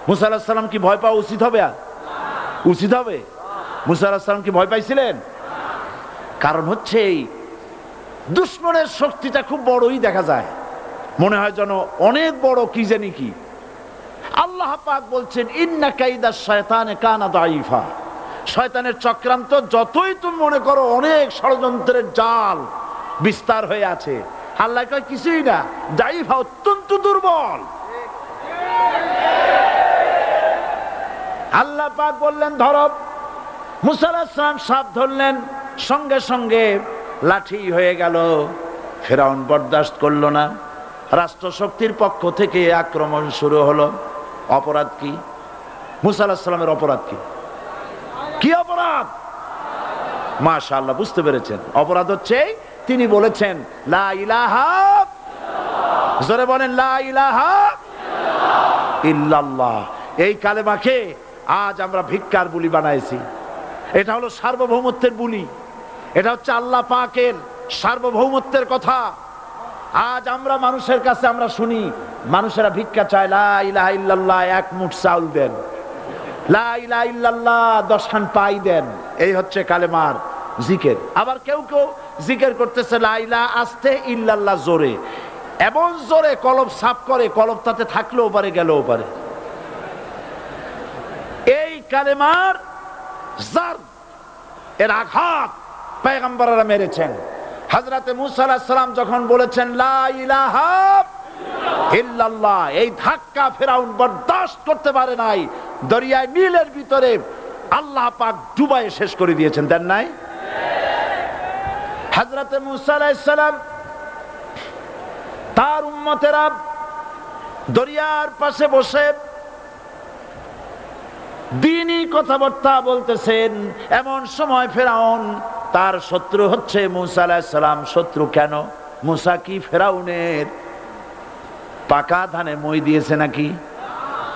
মুসা আলাইহিস সালাম কি ভয় পাওয়া উচিত হবে? উচিত হবে? মুসা আলাইহিস সালাম কি ভয় পাইছিলেন? কারণ হচ্ছে এই দুশমনের শক্তিটা খুব বড়ই দেখা যায়, মনে হয় যেন অনেক বড়, কি জানি কি। আল্লাহ পাক বলছেন, ইন্না কাইদাশ শায়তানে কানা দাঈফা। শয়তানের চক্রান্ত যতই তুমি মনে করো অনেক ষড়যন্ত্রের জাল বিস্তার হয়ে আছে, আল্লাহ কয় কিছুই না, দাঈফা, অত্যন্ত দুর্বল। আল্লাহ পাক বললেন ধরো। মুসা আলাইহিস সালাম সাপ ধরলেন, সঙ্গে সঙ্গে লাঠি হয়ে গেল। ফিরআউন বরদাস্ত করলো না, রাষ্ট্রশক্তির পক্ষ থেকে আক্রমণ শুরু হলো। অপরাধ কি? মুসা আলাইহিস সালামের অপরাধ কি? কি অপরাধ? মাশাআল্লাহ, বুঝতে পেরেছেন। অপরাধ হচ্ছে তিনি বলেছেন লা ইলাহা, জোরে বলেন লা ইলাহা ইল্লাল্লাহ। এই কালেমাকে আজ আমরা ভিক্ষার বুলি বানাইছি। এটা হলো সার্বভৌমত্বের বুলি, এটা হচ্ছে আল্লাহ পাকের সার্বভৌমত্বের কথা। আজ আমরা মানুষের কাছে আমরা শুনি, মানুষেরা ভিক্ষা চায়, লা ইলাহা ইল্লাল্লাহ, এক মুঠ চাউল দেন, লা ইলাহা ইল্লাল্লাহ 10 খান পাই দেন। এই হচ্ছে কালেমার জিকির। আবার কেউ কেউ জিকির করতেছে লা ইলাহা আস্তে, ইল্লাল্লাহ জোরে, এমন জোরে কলব সাফ করে, কলব তাতে থাকলেও পারে, গেলেও পারে। এই কালেমার জার, এর আঘাত পয়গম্বররা মেরেছেন। হযরতে মুসা আলাইহিস সালাম যখন বলেছেন লা ইলাহা ইল্লাল্লাহ, এই ধাক্কা ফিরআউন বরদাস্ত করতে পারে নাই। দরিয়ায় নীলের ভিতরে আল্লাহ পাক ডুবাইয়ে শেষ করে দিয়েছেন, দেন নাই? হযরতে মুসা আলাইহিস সালাম, তার উম্মতেরা দরিয়ার পাশে বসে দ্বীনি কথাবার্তা বলতেছেন। এমন সময় ফিরআউন, তার শত্রু হচ্ছে মুসা আলাইহিস সালাম। শত্রু কেন? মুসা কি ফিরআউনের পাকা ধানে মই দিয়েছে নাকি?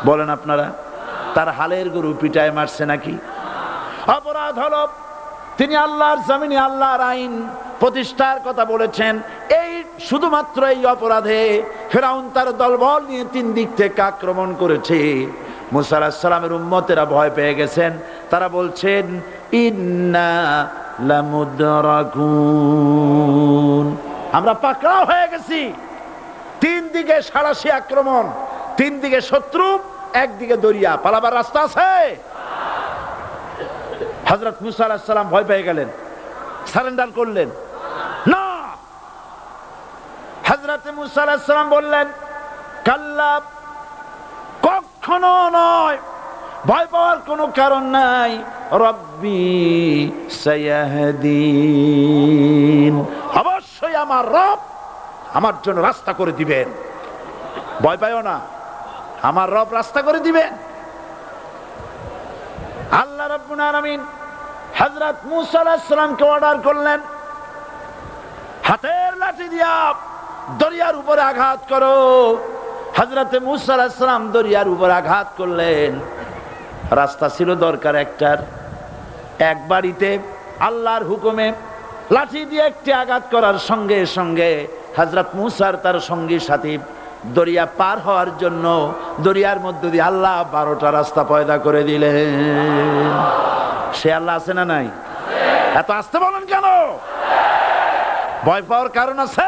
বলেন আপনারা। তার হালের গরু পিটায় মারছে নাকি? অপরাধ হলো তিনি আল্লাহর জমিনে আল্লাহর আইন প্রতিষ্ঠার কথা বলেছেন। এই শুধুমাত্র এই অপরাধে ফিরআউন তার দলবল নিয়ে 3 দিক থেকে আক্রমণ করেছে। মুসা আলাইহিস সালামের উম্মতেরা ভয় পেয়ে গেছেন। তারা বলছেন ইন্না লামুদরাকুন, আমরা পাকড়াও হয়ে গেছি। 3 দিকে সাড়াশি আক্রমণ, 3 দিকে শত্রু, একদিকে দরিয়া, পালাবার রাস্তা আছে? হযরত মুসা আলাইহিস সালাম ভয় পেয়ে গেলেন, সারেন্ডার করলেন না। হযরত মুসা আলাইহিস সালাম বললেন কাল্লা, কখনো নয়, ভয় পাওয়ার কোনো কারণ নাই। রব্বি সায়াহদিন, অবশ্যই আমার রব আমার জন্য রাস্তা করে দিবেন। ভয় পাইও না, আমার রব রাস্তা করে দিবেন। আল্লাহ রাব্বুল আলামিন হযরত মুসা আলাইহিস সালামকে অর্ডার করলেন, হাতের লাঠি দিয়া দরিয়ার উপরে আঘাত করো। হযরতে মূসা আলাইহিস সালাম দরিয়ার উপর আঘাত করলেন। রাস্তা ছিল দরকার একটার, এক বাড়িতে আল্লাহর হুকুমে লাঠি দিয়ে একটি আঘাত করার সঙ্গে সঙ্গে হযরত মূসার তার সঙ্গী সাথী দরিয়া পার হওয়ার জন্য দরিয়ার মধ্যে দিয়ে আল্লাহ 12টা রাস্তা পয়দা করে দিলেন। সে আল্লাহ আছে না নাই? এত আসতে বলেন কেন? ভয় পাওয়ার কারণ আছে?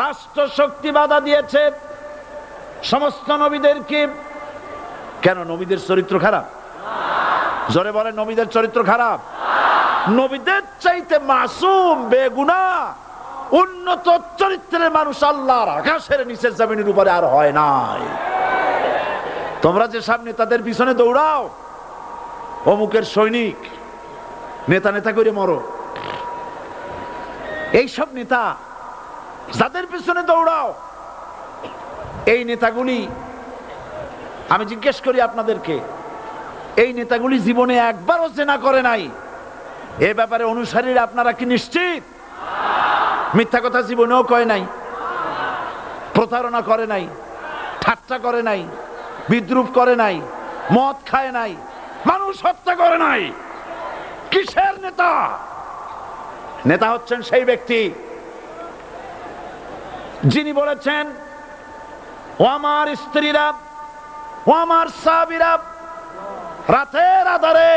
রাষ্ট্র শক্তি বাধা দিয়েছে সমস্ত নবীদেরকে। কেন? নবীদের চরিত্র খারাপ? জোরে বলেন, নবীদের চরিত্র খারাপ? নবীদের চাইতে মাসুম বেগুনাহ উন্নত চরিত্রের মানুষ আল্লাহর আকাশের নিচে জমিনের উপরে আর হয় নাই। তোমরা যে সব নেতাদের পিছনে দৌড়াও, অমুকের সৈনিক, নেতা নেতা করে মরো, এইসব নেতা যাদের পিছনে দৌড়াও, এই নেতাগুলি, আমি জিজ্ঞেস করি আপনাদেরকে, এই নেতাগুলি জীবনে একবারও জেনা করে নাই? এ ব্যাপারে অনুসারীরা আপনারা কি নিশ্চিত? মিথ্যা কথা জীবনেও কয় নাই, প্রতারণা করে নাই, ঠাট্টা করে নাই, বিদ্রুপ করে নাই, মদ খায় নাই, মানুষ হত্যা করে নাই। কিসের নেতা? নেতা হচ্ছেন সেই ব্যক্তি যিনি বলেছেন, ও আমার স্ত্রীরা, ও আমার সাহাবীরা, রাতের আধারে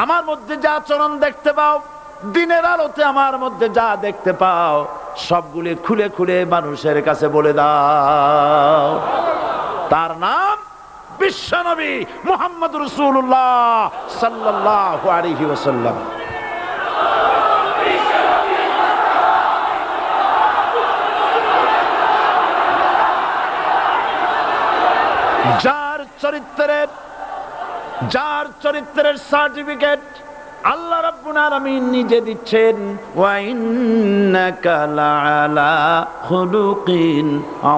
আমার মধ্যে যা আচরণ দেখতে পাও, দিনের আলোতে আমার মধ্যে যা দেখতে পাও, সবগুলি খুলে খুলে মানুষের কাছে বলে দাও। তার নাম বিশ্বনবী মুহাম্মদ রাসূলুল্লাহ সাল্লাল্লাহু আলাইহি ওয়াসাল্লাম। যার চরিত্রের সার্টিফিকেট আল্লাহ রাব্বুল আলামিন নিজে দিচ্ছেন, ওয়া ইন্নাকা লাআলা খুলুকিন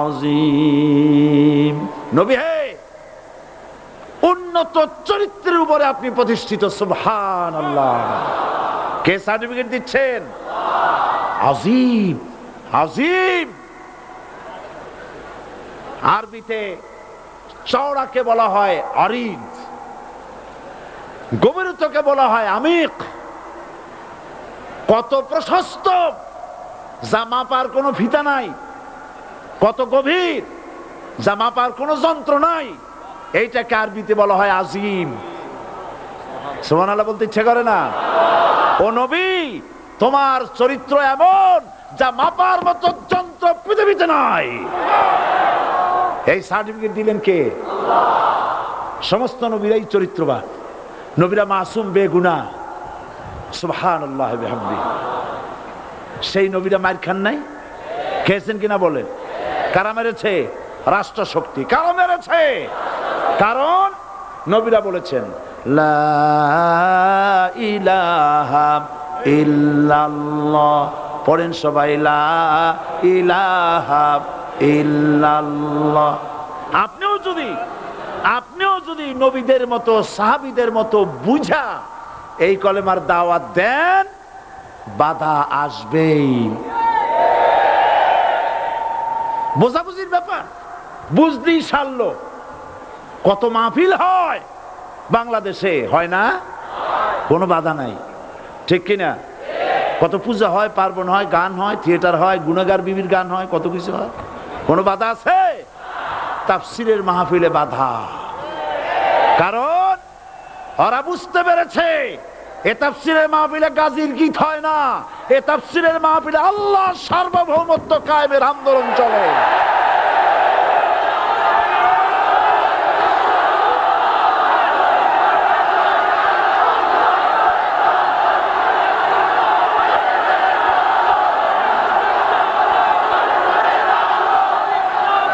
আযীম। নবী হে, উন্নত চরিত্রের উপরে আপনি প্রতিষ্ঠিত। সুবহানাল্লাহ। কে সার্টিফিকেট দিচ্ছেন? আযীম, আযীম। আরবিতে চওড়াকে বলা হয় আরিদ, গভীরতাকে বলা হয় আমিক। কত প্রশস্ত, যা মাপার কোনো ফিতা নাই, কত গভীর, যা মাপার কোনো যন্ত্র নাই, এইটাকে আরবিতে বলা হয় আজিম। সুবহানাল্লাহ বলতে ইচ্ছে করে না? ও নবী, তোমার চরিত্র এমন যা মাপার মতো যন্ত্র পৃথিবীতে নাই। এই সার্টিফিকেট দিলেন কে? সমস্ত নবীরাই চরিত্রবান, নবীরা মাসুম বেগুনাহ। সুবহানাল্লাহ বিহামদিহি। সেই নবীরা মার খান নাই? খেয়েছেন কিনা বলেন? কারা মেরেছে? রাষ্ট্র শক্তি। কারা মেরেছে? কারণ নবীরা বলেছেন লা ইলাহা ইল্লাল্লাহ। পড়েন সবাই, লা ইলাহা ইল্লাল্লাহ। আপনিও যদি নবীদের মতো, সাহাবীদের মতো বুঝা এই কলেমার দাওয়াত দেন, বাধা আসবেই। বোঝাবুঝির ব্যাপার, বুঝতেই সারলো। কত মাহফিল হয় বাংলাদেশে, হয় না? কোনো বাধা নাই, ঠিক কিনা? কত পূজা হয়, পার্বণ হয়, গান হয়, থিয়েটার হয়, গুণাগার বিবির গান হয়, কত কিছু হয়। কোনো বাধা আছে? তাফসীরের মাহফিলে বাধা। কারণ ওরা বুঝতে পেরেছে এ তাফসীরের মাহফিলে গাজীর গীত হয় না, এ তাফসীরের মাহফিলে আল্লাহর সার্বভৌমত্ব কায়েমের আন্দোলন চলে।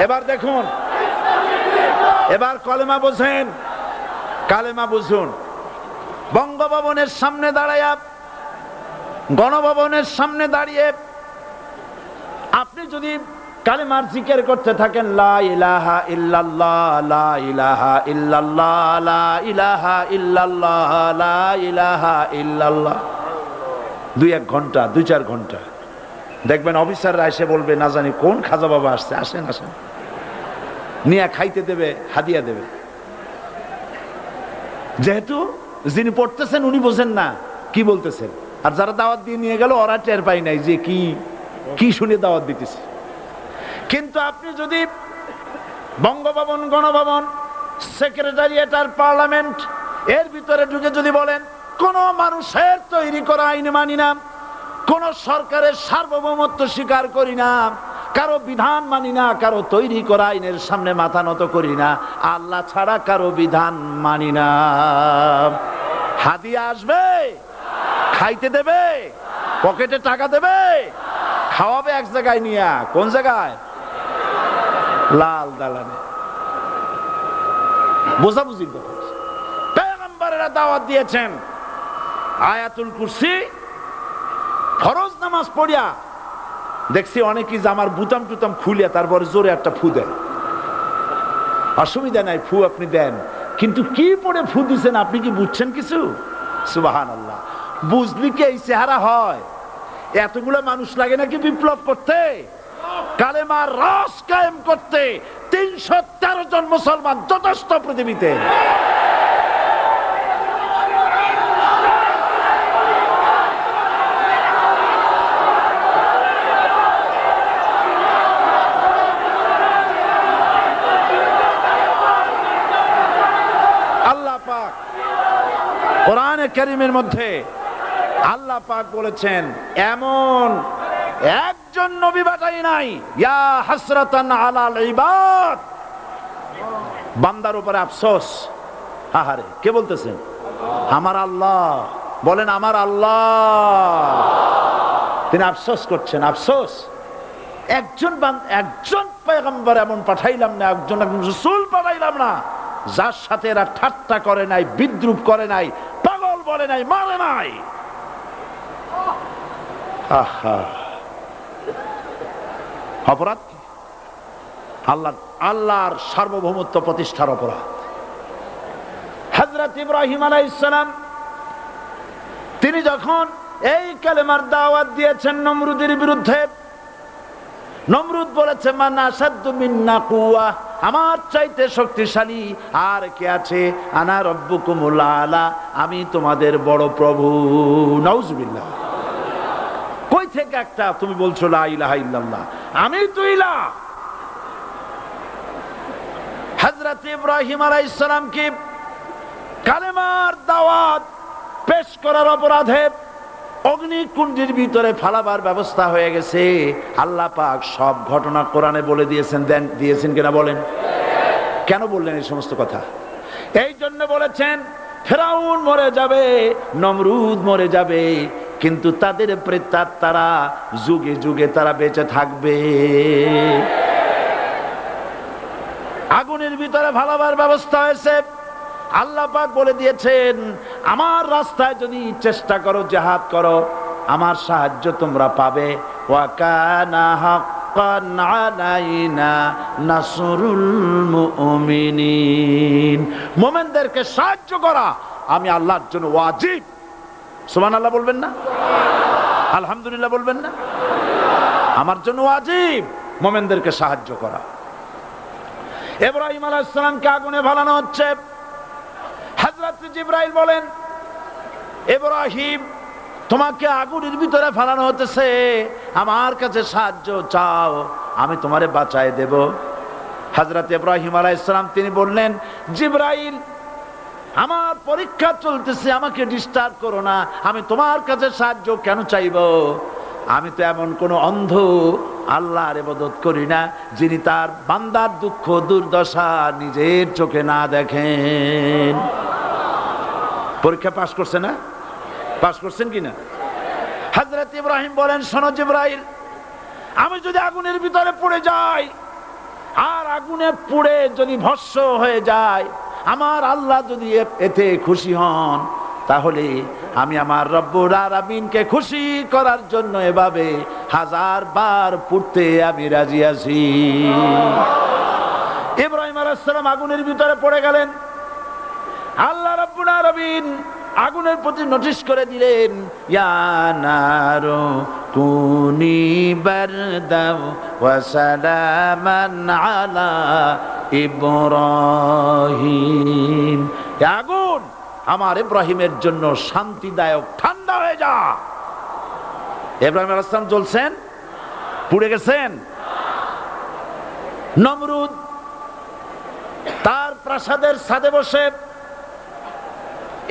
এবার দেখুন, এবার কলেমা বোঝেন, কালেমা বুঝুন। বঙ্গভবনের সামনে দাঁড়াইয়া, গণভবনের সামনে দাঁড়িয়ে আপনি যদি কালেমার জিকির করতে থাকেন, লা ইলাহা ইল্লাল্লাহ, লা ইলাহা ইল্লাল্লাহ, লা ইলাহা ইল্লাল্লাহ, লা ইলাহা ইল্লাল্লাহ, 2-1 ঘন্টা, 2-4 ঘন্টা দেখবেন অফিসাররা এসে বলবে না জানি কোন খাজা বাবা আসছে, আসেন আসেন, নিয়ে খাইতে দেবে, হাদিয়া দেবে। যেহেতু যিনি পড়তেছেন উনি বোঝেন না কি বলতেছেন, আর যারা দাওয়াত দিয়ে নিয়ে গেল ওরা টের পায় নাই যে কি কি শুনে দাওয়াত দিতেছে। কিন্তু আপনি যদি বঙ্গভবন, গণভবন, সেক্রেটারিয়েট আর পার্লামেন্ট এর ভিতরে ঢুকে যদি বলেন কোন মানুষের তৈরি করা আইন মানি না, কোন সরকারের সার্বভৌমত্ব স্বীকার করি না, কারো বিধান মানি না, কারো তৈরি করা আইনের সামনে মাথা নত করি না, আল্লাহ ছাড়া কারো বিধান মানি না, হাদিয়া আসবে, খাইতে দেবে, পকেটে টাকা দেবে, খাওয়াবে এক জায়গায় নিয়ে, কোন জায়গায়? লাল দালানে। বোঝাবুঝির কথা। পয়গম্বরেরা দাওয়াত দিয়েছেন আয়াতুল কুরসি ফরজ নামাজ পড়িয়া, দেখছি অনেকেই জামার বুতাম টুতাম খুলিয়া তারপরে জোরে একটা ফু দেন। অসুবিধা নাই, ফু আপনি দেন, কিন্তু কি পড়ে ফু দিচ্ছেন আপনি কি বুঝছেন কিছু? সুবহানাল্লাহ। বুঝলি কি এই চেহারা হয়? এতগুলো মানুষ লাগে নাকি বিপ্লব করতে, কালেমার রস কায়েম করতে? 313 জন মুসলমান যথেষ্ট পৃথিবীতে। আল্লাহ পাক কোরআনে কারীমের মধ্যে আল্লাহ পাক বলেছেন এমন একজন নবী পাঠাই নাই, ইয়া হাসরাতান আলাল ইবাদ, বান্দার উপরে আফসোস। আহারে, কে বলতেছেন? আমার আল্লাহ। বলেন আমার আল্লাহ। তিনি আফসোস করছেন, আফসোস একজন পয়গম্বর এমন পাঠাইলাম না, একজন রাসূল পাঠাইলাম না যার সাথে এরা ঠাট্টা করে নাই, বিদ্রুপ করে নাই, পাগল বলে নাই, মারে নাই। আহা, অপরাধ কি? আল্লাহর সার্বভৌমত্ব প্রতিষ্ঠার অপরাধ। হযরত ইব্রাহিম আলাইহিস সালাম তিনি যখন এই কালেমার দাওয়াত দিয়েছেন নমরুদের বিরুদ্ধে, নমরুদ বলেছে মান আসাদ্দু মিন্না কুওয়া, আমার চাইতে শক্তিশালী আর কে আছে? আনা রব্বুকুমুল আলা, আমি তোমাদের বড় প্রভু। নাউজুবিল্লাহ। কই থেকে একটা তুমি বলছো লা ইলাহা ইল্লাল্লাহ, আমি তো ইলাহ। হযরত ইব্রাহিম আলাইহিস সালাম কি কালেমার দাওয়াত পেশ করার অপরাধে অগ্নিকুণ্ডের ভিতরে ফালাবার ব্যবস্থা হয়ে গেছে। আল্লাহ পাক সব ঘটনা কোরআনে বলে দিয়েছেন কিনা বলেন? কেন বললেন এই সমস্ত কথা? এই জন্য বলেছেন ফেরাউন মরে যাবে, নমরুদ মরে যাবে, কিন্তু তাদের প্রেতাত্মারা যুগে যুগে তারা বেঁচে থাকবে। আগুনের ভিতরে ফালাবার ব্যবস্থা হয়েছে। আল্লাহ পাক বলে দিয়েছেন আমার রাস্তায় যদি চেষ্টা করো, জিহাদ করো, আমার সাহায্য তোমরা পাবে। ওয়া কানা হাক্কান আলাইনা নাসরুল মুমিনিন, মুমিনদেরকে সাহায্য করা আমি আল্লাহর জন্য ওয়াজিব। সুবহানাল্লাহ বলবেন না? আলহামদুলিল্লাহ বলবেন না? আমার জন্য ওয়াজিব মুমিনদেরকে সাহায্য করা। ইব্রাহিম আলাইহিস সালামকে আগুনে ফেলানো হচ্ছে। হযরত জিবরাইল বলেন ইব্রাহিম তোমাকে আগুনের ভিতরে ফেলানো হতেছে, আমার কাছে সাহায্য চাও, আমি তোমারে বাঁচায় দেব। হযরত ইব্রাহিম আলাইহিস সালাম তিনি বললেন জিবরাইল আমার পরীক্ষা চলতেছে, আমাকে ডিস্টার্ব করো না, আমি তোমার কাছে সাহায্য কেন চাইব? আমি তো এমন কোন অন্ধ আল্লাহর ইবাদত করি না যিনি তার বান্দার দুঃখ দুর্দশা নিজের চোখে না দেখেন। পরীক্ষা পাস করছে না? পাস করছেন কিনা? হযরত ইব্রাহিম বলেন শোনো জিবরাইল, আমি যদি আগুনের ভিতরে পড়ে যাই আর আগুনে পুড়ে যদি ভস্ম হয়ে যায়, আমার আল্লাহ যদি এতে খুশি হন, তাহলে আমি আমার রব্বুল আলামিনকে খুশি করার জন্য এভাবে 1000 বার পুড়তে আমি রাজি আছি। ইব্রাহিম আলাইহিস সালাম আগুনের ভিতরে পড়ে গেলেন। আল্লাহ রব্বুল আলামিন আগুনের প্রতি নোটিশ করে দিলেন, ইয়া নারু কুনি বারদাও ওয়া সালামান আলা ইব্রাহিম। আগুন আমার ইব্রাহিমের জন্য শান্তিদায়ক, ঠান্ডা হয়ে যা। ইব্রাহিম আলাইহিস সালাম জ্বলছেন, পুড়ে গেছেন। নমরুদ তার প্রাসাদের ছাদে বসে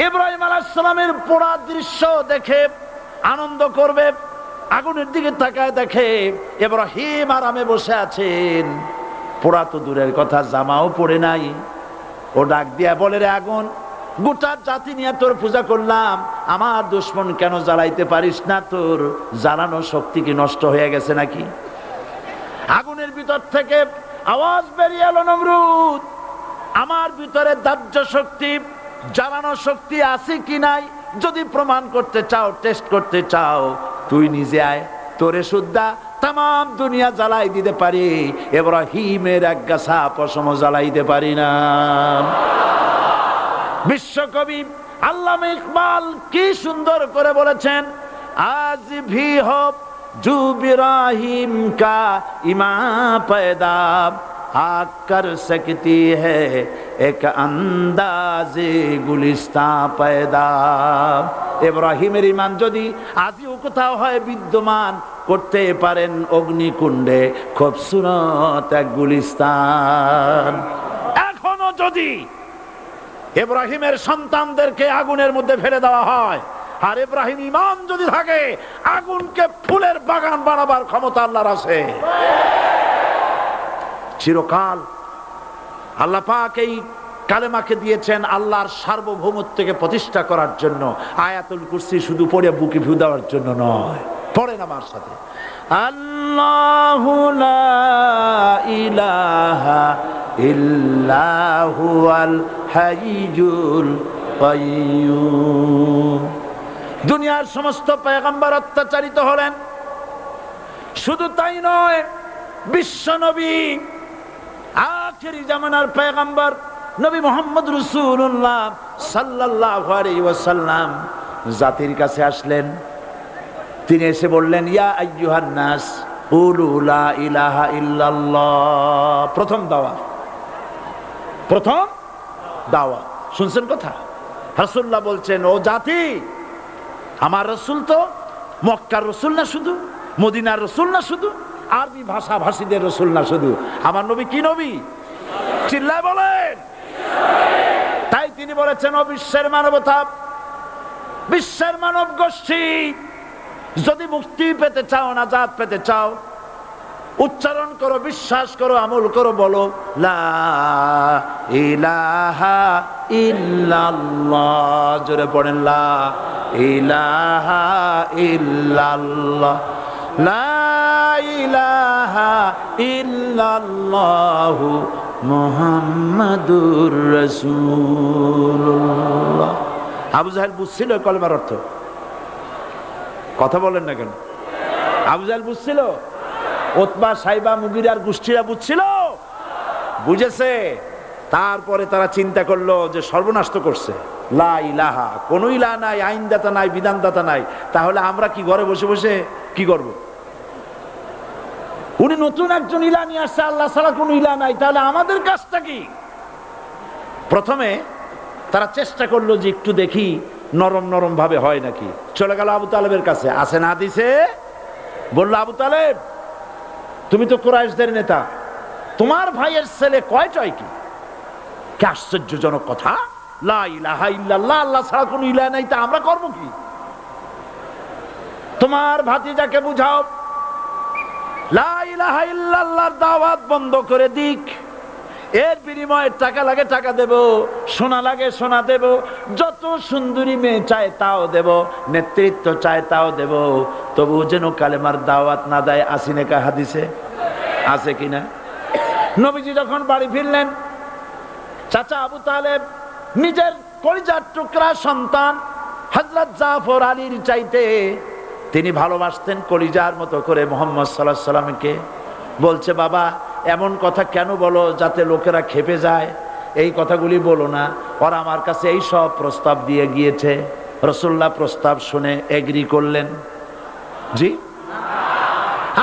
ইব্রাহিম আলাইহিস সালামের পোড়া দৃশ্য দেখে আনন্দ করবে, আগুনের দিকে তাকায় দেখে ইব্রাহিম আরামে বসে আছেন। পোড়া তো দূরের কথা, জামাও পড়ে নাই। ও ডাক দিয়া বলে, রে আগুন, গোটা জাতি নিয়ে তোর পূজা করলাম, আমার দুশমন কেন জ্বালাইতে পারিস না? তোর জ্বালানো শক্তি কি নষ্ট হয়ে গেছে নাকি? আগুনের ভিতর থেকে আওয়াজ বেরিয়ে এলো, নমরুদ, আমার ভিতরে দাহ্য শক্তি, জ্বালানো শক্তি আছে কি নাই যদি প্রমাণ করতে চাও, টেস্ট করতে চাও, তুই নিজে আয়, তোরে সুদ্ধা তাম দুনিয়া জ্বালাই দিতে পারি, ইব্রাহিমের এক গাছা পশম জ্বালাইতে পারি না। বিশ্বকবি আল্লামা ইকবাল কি সুন্দর করে বলেছেন, আজ ভি হো জু ইব্রাহিম কা ইমা पैदा आग कर सकती है एक अंदाज़े गुलिस्तां पैदा। ইব্রাহিমের ঈমান যদি আজও কোথাও হয় বিদ্যমান, করতে পারেন অগ্নিকুণ্ডে খুবসুরত এক গুলিস্তান। এখনো যদি ইব্রাহিমের সন্তানদেরকে আগুনের মধ্যে ফেলে দেওয়া হয়, আর ইব্রাহিম ঈমান যদি থাকে, আগুনকে ফুলের বাগান বানাবার ক্ষমতা আল্লাহর আছে। চিরকাল আল্লাহ পাক এই কালেমাকে দিয়েছেন আল্লাহর সার্বভৌমত্বকে প্রতিষ্ঠা করার জন্য। আয়াতুল কুরসি শুধু পড়ে বুকে ফু দেওয়ার জন্য নয়। পড়েন আমার সাথে, আল্লাহু লা ইলাহা ইল্লা হুয়াল হাইয়ুল কাইয়্যুম। দুনিয়ার সমস্ত পয়গম্বর অত্যাচারিত হলেন, শুধু তাই নয়, বিশ্ব নবী আখেরি জামানার পয়গম্বর নবী মুহাম্মদ রাসূলুল্লাহ সাল্লাল্লাহু আলাইহি ওয়াসাল্লাম জাতির কাছে আসলেন। তিনি এসে বললেন, ইয়া আইয়ুহান নাস কুলু লা ইলাহা ইল্লাল্লাহ। প্রথম দাওয়াত, প্রথম দাওয়াত। শুনছেন কথা? রাসূলুল্লাহ বলছেন, ও জাতি, আমার রাসূল তো মক্কার রাসূল না শুধু, মদিনার রাসূল না শুধু, আরবি ভাষা ভাষীদের রাসূল না শুধু, আমার নবী কি নবী? চিল্লায় বলেন। তাই তিনি বলেছেন, ও বিশ্বের মানবতা, বিশ্বের মানব গোষ্ঠী, যদি মুক্তি পেতে চাও, নাজাত পেতে চাও, উচ্চারণ করো, বিশ্বাস করো, আমল করো, বলো লা ইলাহা ইল্লাল্লাহ। জোরে পড়েন, লা ইলাহা ইল্লাল্লাহ, লা ইলাহা ইল্লাল্লাহু মুহাম্মাদুর রাসূলুল্লাহ। আবু জাহেল বুঝছিল কলেমার অর্থ? কথা বলেন না কেন? আবু জাহেল বুঝছিল? উতবা, সাইবা, মুগিরার গোষ্ঠীরা বুঝছিল? বুঝেছে। তারপরে তারা চিন্তা করলো যে সর্বনাশ তো করছে, লা ইলাহা, কোন ইলাহ নাই, আইনদাতা নাই, বিধানদাতা নাই, তাহলে আমরা কি ঘরে বসে বসে কি করব? উনি নতুন একজন ইলাহ নিয়ে আসছে, আল্লাহ ছাড়া কোন ইলাহ নাই, তাহলে আমাদের কাজটা কি? প্রথমে তারা চেষ্টা করলো যে একটু দেখি নরম নরম ভাবে হয় নাকি। চলে গেল আবু তালেবের কাছে, আসে না দিছে, বললো, আবু তালেব, তুমি তো কুরাইশদের নেতা, তোমার ভাইয়ের ছেলে কয়টাই কি? কি আশ্চর্যজনক কথা, লা ইলাহা ইল্লাল্লাহ, আল্লাহ ছাড়া কোন ইলাহ নাই, তা আমরা করবো কি? তোমার ভাতিজাকে বুঝাও লা ইলাহা ইল্লাল্লাহর দাওয়াত বন্ধ করে দিক, এর বিনিময়ে টাকা লাগে টাকা দেব, সোনা লাগে সোনা দেব, যত সুন্দরী মেয়ে চায় তাও দেব, নেতৃত্ব চায় তাও দেব, তবু যেন কালেমার দাওয়াত না দেয়। আসিনে কা হাদিসে আছে কিনা? নবীজি যখন বাড়ি ফিরলেন, চাচা আবু তালেব নিজের কলিজার টুকরা সন্তান হযরত জাফর আলীর চাইতে তিনি ভালোবাসতেন কলিজার মতো করে মুহাম্মদ সাল্লাল্লাহু আলাইহি ওয়াসাল্লামকে। বলছে, বাবা, এমন কথা কেন বলো যাতে লোকেরা খেপে যায়? এই কথাগুলি বলো না, ওরা আমার কাছে এই সব প্রস্তাব দিয়ে গিয়েছে। রাসূলুল্লাহ প্রস্তাব শুনে এগ্রি করলেন? জি।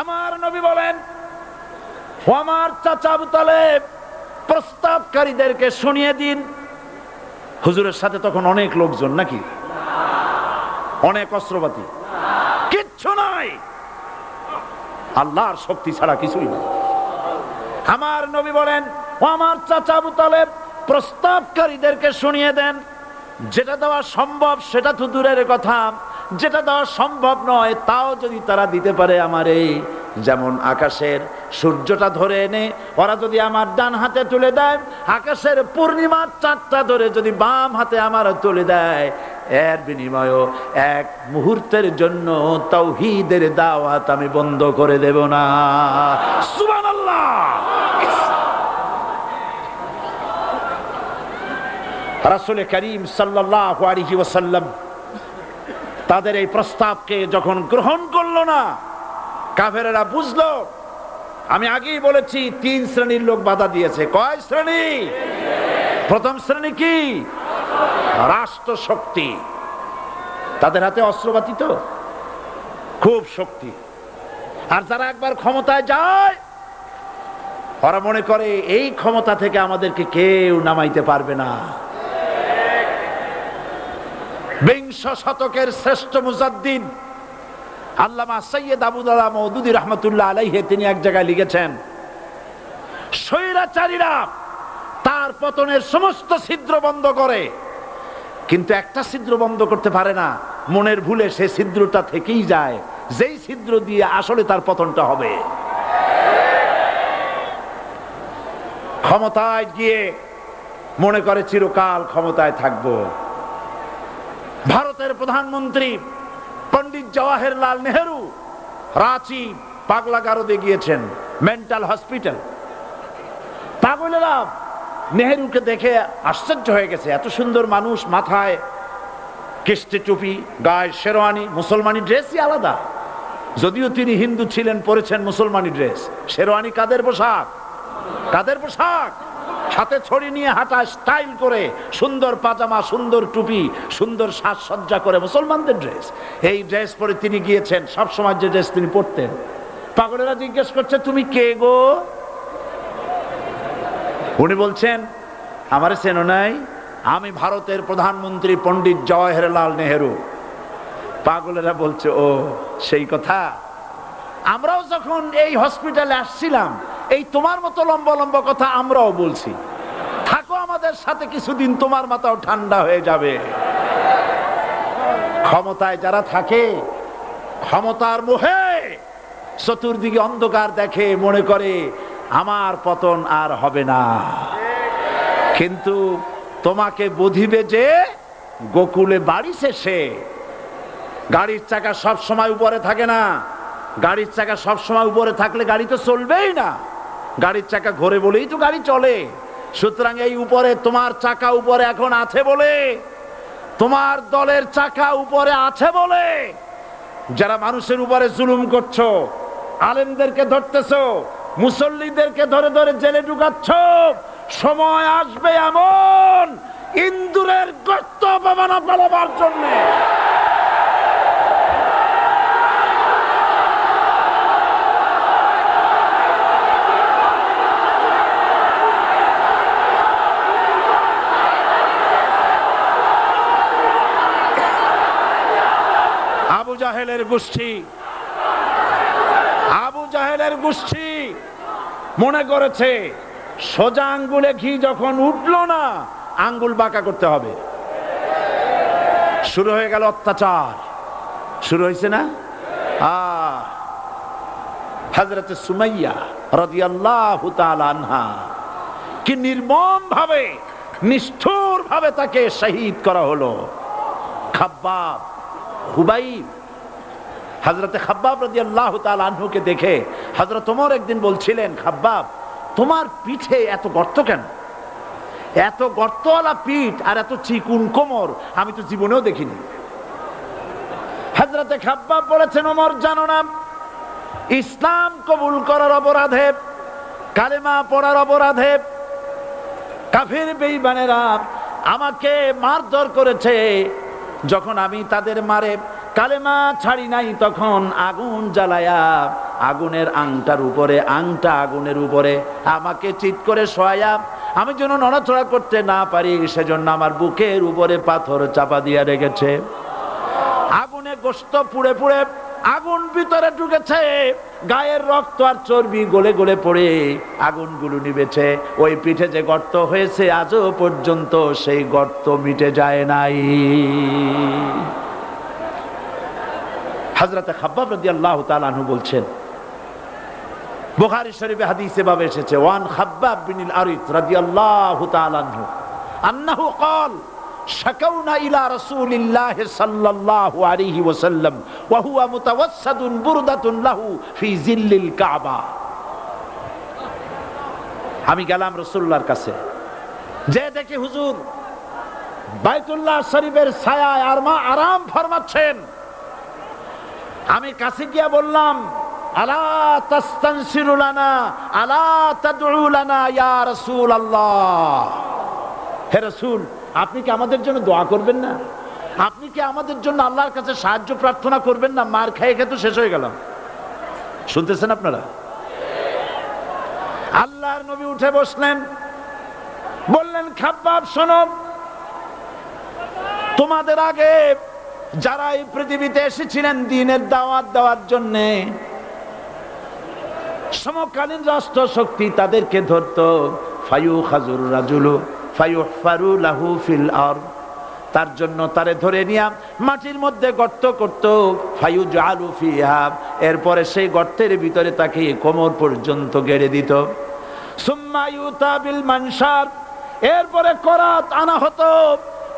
আমার নবী বলেন, ও আমার চাচা আবু তালেব, প্রস্তাবকারীদেরকে শুনিয়ে দিন। হুজুরের সাথে তখন অনেক লোকজন, নাকি অনেক অস্ত্রপাতি? কিচ্ছু নাই, আল্লাহর শক্তি ছাড়া কিছুই না। আমার নবী বলেন, ও আমার চাচা আবু তালেব, প্রস্তাবকারীদেরকে শুনিয়ে দেন। যেটা দেওয়া সম্ভব সেটা তো দূরের কথা, যেটা দেওয়া সম্ভব নয় তাও যদি তারা দিতে পারে আমারে, যেমন আকাশের সূর্যটা ধরে এনে ওরা যদি আমার ডান হাতে তুলে দেয়, আকাশের পূর্ণিমার চাঁদটা ধরে যদি বাম হাতে আমার তুলে দেয়, এর বিনিময়ে এক মুহূর্তের জন্য তাওহীদের দাওয়াত আমি বন্ধ করে দেব না। সুবহানাল্লাহ। রাসূল করিম সাল্লাল্লাহু আলাইহি ওয়াসাল্লাম তাদের এই প্রস্তাবকে যখন গ্রহণ করলো না, কাফেরেরা বুঝলো। আমি আগেই বলেছি 3 শ্রেণীর লোক বাধা দিয়েছে। কয় শ্রেণী? প্রথম শ্রেণী কি? রাষ্ট্র শক্তি, তাদের হাতে অস্ত্রপাতি তো খুব শক্তি। আর যারা একবার ক্ষমতায় যায়, ওরা মনে করে এই ক্ষমতা থেকে আমাদেরকে কেউ নামাইতে পারবে না। বিংশ শতকের শ্রেষ্ঠ মুজাদ্দিদ আল্লামা সৈয়দ আবুদুল্লাহ মওদুদী রাহমাতুল্লাহ আলাইহি তিনি এক জায়গায় লিখেছেন, স্বৈরাচারীরা তার পতনের সমস্ত ছিদ্র বন্ধ করে, কিন্তু একটা ছিদ্র বন্ধ করতে পারে না। মনের ভুলে সে ছিদ্রটা থেকেই যায়, যেই ছিদ্র দিয়ে আসলে তার পতনটা হবে। ক্ষমতায় গিয়ে মনে করে চিরকাল ক্ষমতায় থাকবো। ভারতের প্রধানমন্ত্রী পণ্ডিত জওয়াহরলাল নেহেরু রাঁচি পাগলা গারদে গিয়েছেন, মেন্টাল হসপিটাল। পাগলেরা নেহেরুকে দেখে আশ্চর্য হয়ে গেছে, এত সুন্দর মানুষ, মাথায় কিস্তি টুপি, গায়ে শেরওয়ানি, মুসলমানি ড্রেসই আলাদা। যদিও তিনি হিন্দু ছিলেন, পরেছেন মুসলমানি ড্রেস। শেরওয়ানি কাদের পোশাক? কাদের পোশাক? হাতে ছড়ি নিয়ে হাঁটা, স্টাইল করে, সুন্দর পাজামা, সুন্দর টুপি, সুন্দর সাজসজ্জা করে, মুসলমানদের ড্রেস। এই ড্রেস পরে তিনি গিয়েছেন, সবসময় যে ড্রেস তিনি পরতেন। পাগলেরা জিজ্ঞেস করছে, তুমি কে গো? উনি বলছেন, আমারে চেনো নাই? আমি ভারতের প্রধানমন্ত্রী পণ্ডিত জওয়াহরলাল নেহেরু। পাগলেরা বলছে, ও সেই কথা। আমরাও যখন এই হসপিটালে আসছিলাম, এই তোমার মতো লম্বা লম্বা কথা আমরাও বলছি। থাকো আমাদের সাথে কিছুদিন, তোমার মাথাও ঠান্ডা হয়ে যাবে। ক্ষমতায় যারা থাকে, ক্ষমতার মোহে চতুর্দিকে অন্ধকার দেখে, মনে করে আমার পতন আর হবে না। কিন্তু তোমাকে বুঝিবে যে গোকুলে বাড়ি শেষে। গাড়ির চাকা সব সময় উপরে থাকে না। গাড়ির চাকা সব সময় উপরে থাকলে গাড়ি তো চলবেই না। গাড়ির চাকা ঘোরে বলেই তো গাড়ি চলে। সুতরাং এই উপরে তোমার চাকা উপরে এখন আছে বলে, তোমার দলের চাকা উপরে আছে বলে যারা মানুষের উপরে জুলুম করছো, আলেমদেরকে ধরতেছো, মুসল্লিদেরকে ধরে ধরে জেলে ঢুকাচ্ছ, সময় আসবে এমন ইন্দুরের গর্ত অপমানা পালাবার জন্য। আবু জাহেলের গোষ্ঠী, আবু জাহেলের গোষ্ঠী মনে করেছে সোজা আঙ্গুলে ঘি যখন উঠলো না, আঙ্গুল বাঁকা করতে হবে। শুরু হয়ে গেল অত্যাচার। শুরু হয়েছে না? হযরত সুমাইয়া রাদিয়াল্লাহু তাআলা আনহা কি নির্মম ভাবে, নিষ্ঠুর ভাবে তাকে শহীদ করা হলো। খাব্বাব, হুবাইব, হযরত খাব্বাব রাদিয়াল্লাহু তাআলা আনহুকে দেখে হযরত ওমর একদিন বলছিলেন, খাব্বাব তোমার পিঠে এত গর্ত কেন? এত গর্তওয়ালা পিঠ আর এত চিকুন কোমর আমি তো জীবনেও দেখিনি। হযরত খাব্বাব বলেছেন, ওমর জানো না, ইসলাম কবুল করার অপরাধে, কালেমা পড়ার অপরাধে কাফির বেঈমানেরা আমাকে মারধর করেছে, যখন আমি তাদের মারে কালেমা ছাড়ি নাই, তখন আগুন জ্বালায়া আগুনের আংটার উপরে, আংটা আগুনের উপরে আমাকে চিৎ করে শোয়ায়া, আমি যেন নড়াচড়া করতে না পারি সেজন্য আমার বুকের উপরে পাথর চাপা দিয়া রেখেছে। আগুনে গোশত পুড়ে পুড়ে আগুন ভিতরে ঢুকেছে, গায়ের রক্ত আর চর্বি গলে গলে পড়ে আগুনগুলো নিবেছে। ওই পিঠে যে গর্ত হয়েছে আজও পর্যন্ত সেই গর্ত মিটে যায় নাই। হযরত খাব্বাব রাদিয়াল্লাহু তাআলা আনহু বলছেন, বুখারী শরীফে হাদিসে ভাবে এসেছে, ওয়ান খাব্বাব বিন আরিত রাদিয়াল্লাহু তাআলা আনহু আন্নাহু ক্বাল শাকাউনা ইলা রাসূলিল্লাহ সাল্লাল্লাহু আলাইহি ওয়াসাল্লাম ওয়া হুয়া মুতাওয়াসসাদুন বুরদাতুন লাহু ফি জিল্লিল কাবা। আমি গেলাম রাসূলুল্লাহর কাছে, যে দেখি হুজুর বাইতুল্লাহ শরীফের ছায়ায় আরাম ফরমাচ্ছেন। আমি কাছে গিয়া বললাম, আলা তাস্তানসিরু লানা আলা তাদউ লানা ইয়া রাসূলুল্লাহ, হে রাসূল আপনি কি আমাদের জন্য দোয়া করবেন না? আপনি কি আমাদের জন্য আল্লাহর কাছে সাহায্য প্রার্থনা করবেন না? মার খেয়ে খেয়ে তো শেষ হয়ে গেলাম। শুনতেছেন আপনারা? আল্লাহর নবী উঠে বসলেন, বললেন, খাব্বাব শোনো, তোমাদের আগে যারা এই পৃথিবীতে এসেছিলেন দ্বীনের দাওয়াত দেওয়ার জন্য, সমকালীন রাষ্ট্র শক্তি তাদেরকে ধরতো, ফায়ুখাজুর রাজুলু ফায়ুহফারু লাহু ফিল আরদ, তার জন্য তারে ধরে নিয়ে মাটির মধ্যে গর্ত করত, ফায়ুজআলু ফিহা, এরপরে সেই গর্তের ভিতরে তাকে কোমর পর্যন্ত গেড়ে দিত। সুম্মা ইউতা বিল মানশার, এরপরে করাত আনা হতো,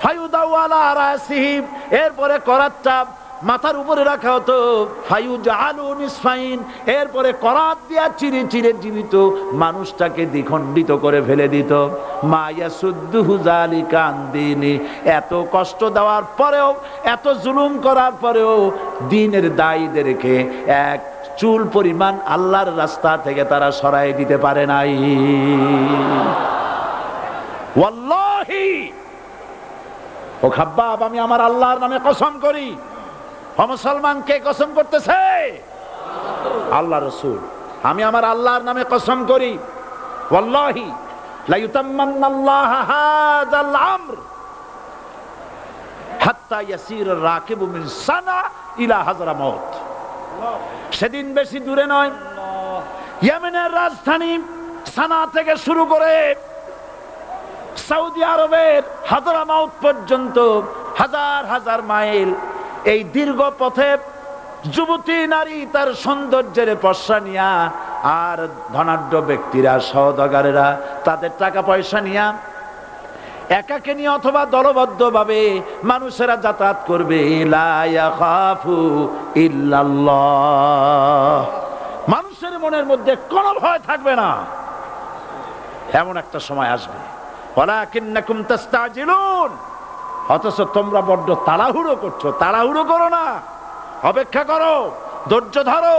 ফায়ুদাউ আলা রাসিহি, এরপরে করাতটা মাথার উপরে রাখা হতো, ফায়ুজআলু নিসফাইন, এরপরে করাত দিয়া চিরে চিরে জীবিত মানুষটাকে দ্বিখণ্ডিত করে ফেলে দিত। মা ইয়াসুদ্দুহু যালিকা আন দীনি, এত কষ্ট দেওয়ার পরেও, এত জুলুম করার পরেও দ্বীনের দায়ীদেরকে এক চুল পরিমাণ আল্লাহর রাস্তা থেকে তারা সরাই দিতে পারে নাই। ওয়াল্লাহি, ও খাব্বাব, আমি আমার আল্লাহর নামে কসম করি। মুসলমান কে কসম করতেছে? আল্লাহ রাসূল। আমি আমার আল্লাহর নামে কসম করি, ওয়াল্লাহি লা ইউতাম্মান্নাল্লাহু হাযাল আমর হাত্তা ইয়াসির রাকিবু মিন সানা ইলা হাজরামাউত। সেদিন বেশি দূরে নয়, ইয়েমেনের রাজধানী সানা থেকে শুরু করে সৌদি আরবের হাজরামাউত পর্যন্ত হাজার হাজার মাইল, এই দীর্ঘ পথে যুবতী নারী তার সৌন্দর্যের পশ্চা নিয়া, আর ধনাঢ্য ব্যক্তিরা সওদাগরেরা তাদের টাকা পয়সা নিয়া একাকে নিয়ে অথবা দলবদ্ধ ভাবে মানুষেরা যাতায়াত করবে। লা ইয়াখাফু ইল্লাল্লাহ, মানুষের মনের মধ্যে কোনো ভয় থাকবে না। এমন একটা সময় আসবে, ওয়ালাকিন্নাকুম তাস্তাজিলুন, অথচ তোমরা বড্ড তাড়াহুড়ো করছো। তাড়াহুড়ো করো না, অপেক্ষা করো, ধৈর্য ধরো,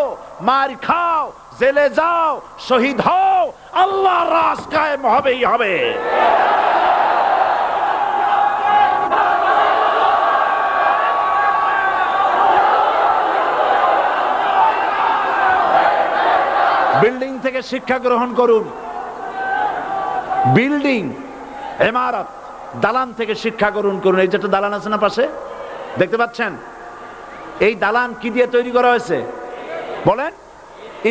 মার খাও, জেলে যাও, শহীদ হও, আল্লাহর রাজ কায়েম হবেই হবে। বিল্ডিং থেকে শিক্ষা গ্রহণ করুন। বিল্ডিং, ইমারত, দালান থেকে শিক্ষা গ্রহণ করুন। এই যেটা দালান আছে না পাশে, দেখতে পাচ্ছেন? এই দালান কি দিয়ে তৈরি করা হয়েছে বলেন?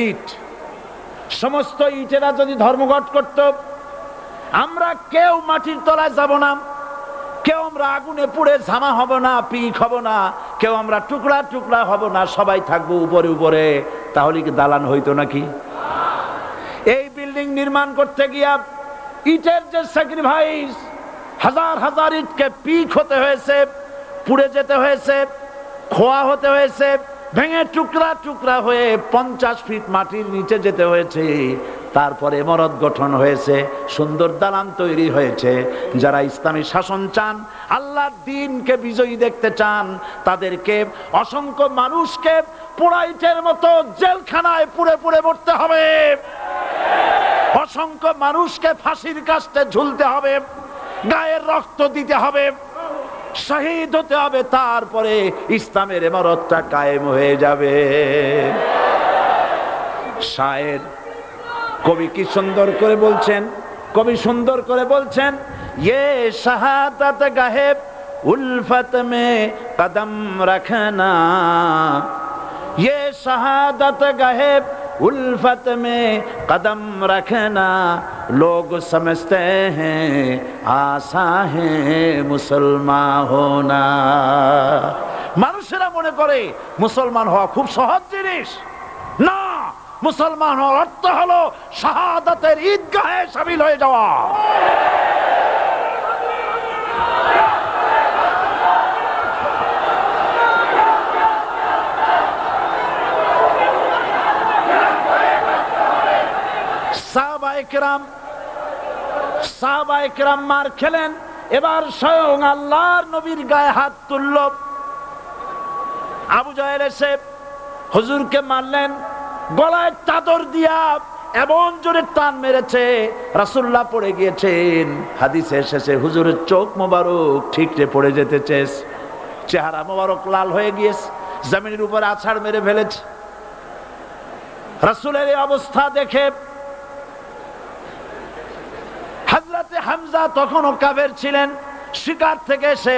ইট। সমস্ত ইটেরা যদি ধর্মঘট করত, আমরা কেউ মাটির তলায় যাব না, কেউ আমরা আগুনে পুড়ে ঝামা হব না, পিক হব না, কেউ আমরা টুকরা টুকরা হব না, সবাই থাকবো উপরে উপরে, তাহলে কি দালান হইতো নাকি? এই বিল্ডিং নির্মাণ করতে গিয়া ইটের যে স্যাক্রিফাইস, হাজার হাজার ইটকে পিক হতে হয়েছে, পুড়ে যেতে হয়েছে, খোয়া হতে হয়েছে, ভেঙে টুকরা টুকরা হয়ে 50 ফিট মাটির নিচে যেতে হয়েছে, তারপরে ইমারত গঠন হয়েছে, সুন্দর দালান তৈরি হয়েছে। যারা ইসলামী শাসন চান, আল্লাহর দ্বীনকে বিজয়ী দেখতে চান, তাদেরকে অসংখ্য মানুষকে পোড়া ইটের মতো জেলখানায় পুড়ে পুড়ে মরতে হবে। অসংখ্য মানুষকে ফাঁসির কাস্টে ঝুলতে হবে, গায়ের রক্ত দিতে হবে, শহীদ হতে হবে, তারপরে ইসলামের ইমারতটা কায়েম হয়ে যাবে। শায়ের কবি কি সুন্দর করে বলছেন, কবি সুন্দর করে বলছেন, ये शहादत गाहे उल्फत में कदम रखना, ये शहादत गाहे उल्फत में कदम रखना, लोग समझते हैं आसा है मुसलमान होना। মানুষেরা মনে করে মুসলমান হওয়া খুব সহজ জিনিস। না, মুসলমান হওয়ার অর্থ হলো শাহাদাতের ঈদগাহে শামিল হয়ে যাওয়া। সাহাবায়ে কেরাম মার খেলেন, এবার স্বয়ং আল্লাহর নবীর গায়ে হাত তুলল। আবু জাহেল এসে হুজুরকে মারলেন, গলায় চাদর দিয়া এমন জোরে টান মেরেছে রাসূলুল্লাহ পড়ে গিয়েছেন। হাদিসে এসেছে হুজুরের চোখ মোবারক ঠিকরে পড়ে যেতেছে, চেহারা মোবারক লাল হয়ে গিয়েছে, জমিনের উপর আছাড় মেরে ফেলেছে। রাসূলের এই অবস্থা দেখে হযরতে হামজা তখনও কাফের ছিলেন, শিকার থেকে এসে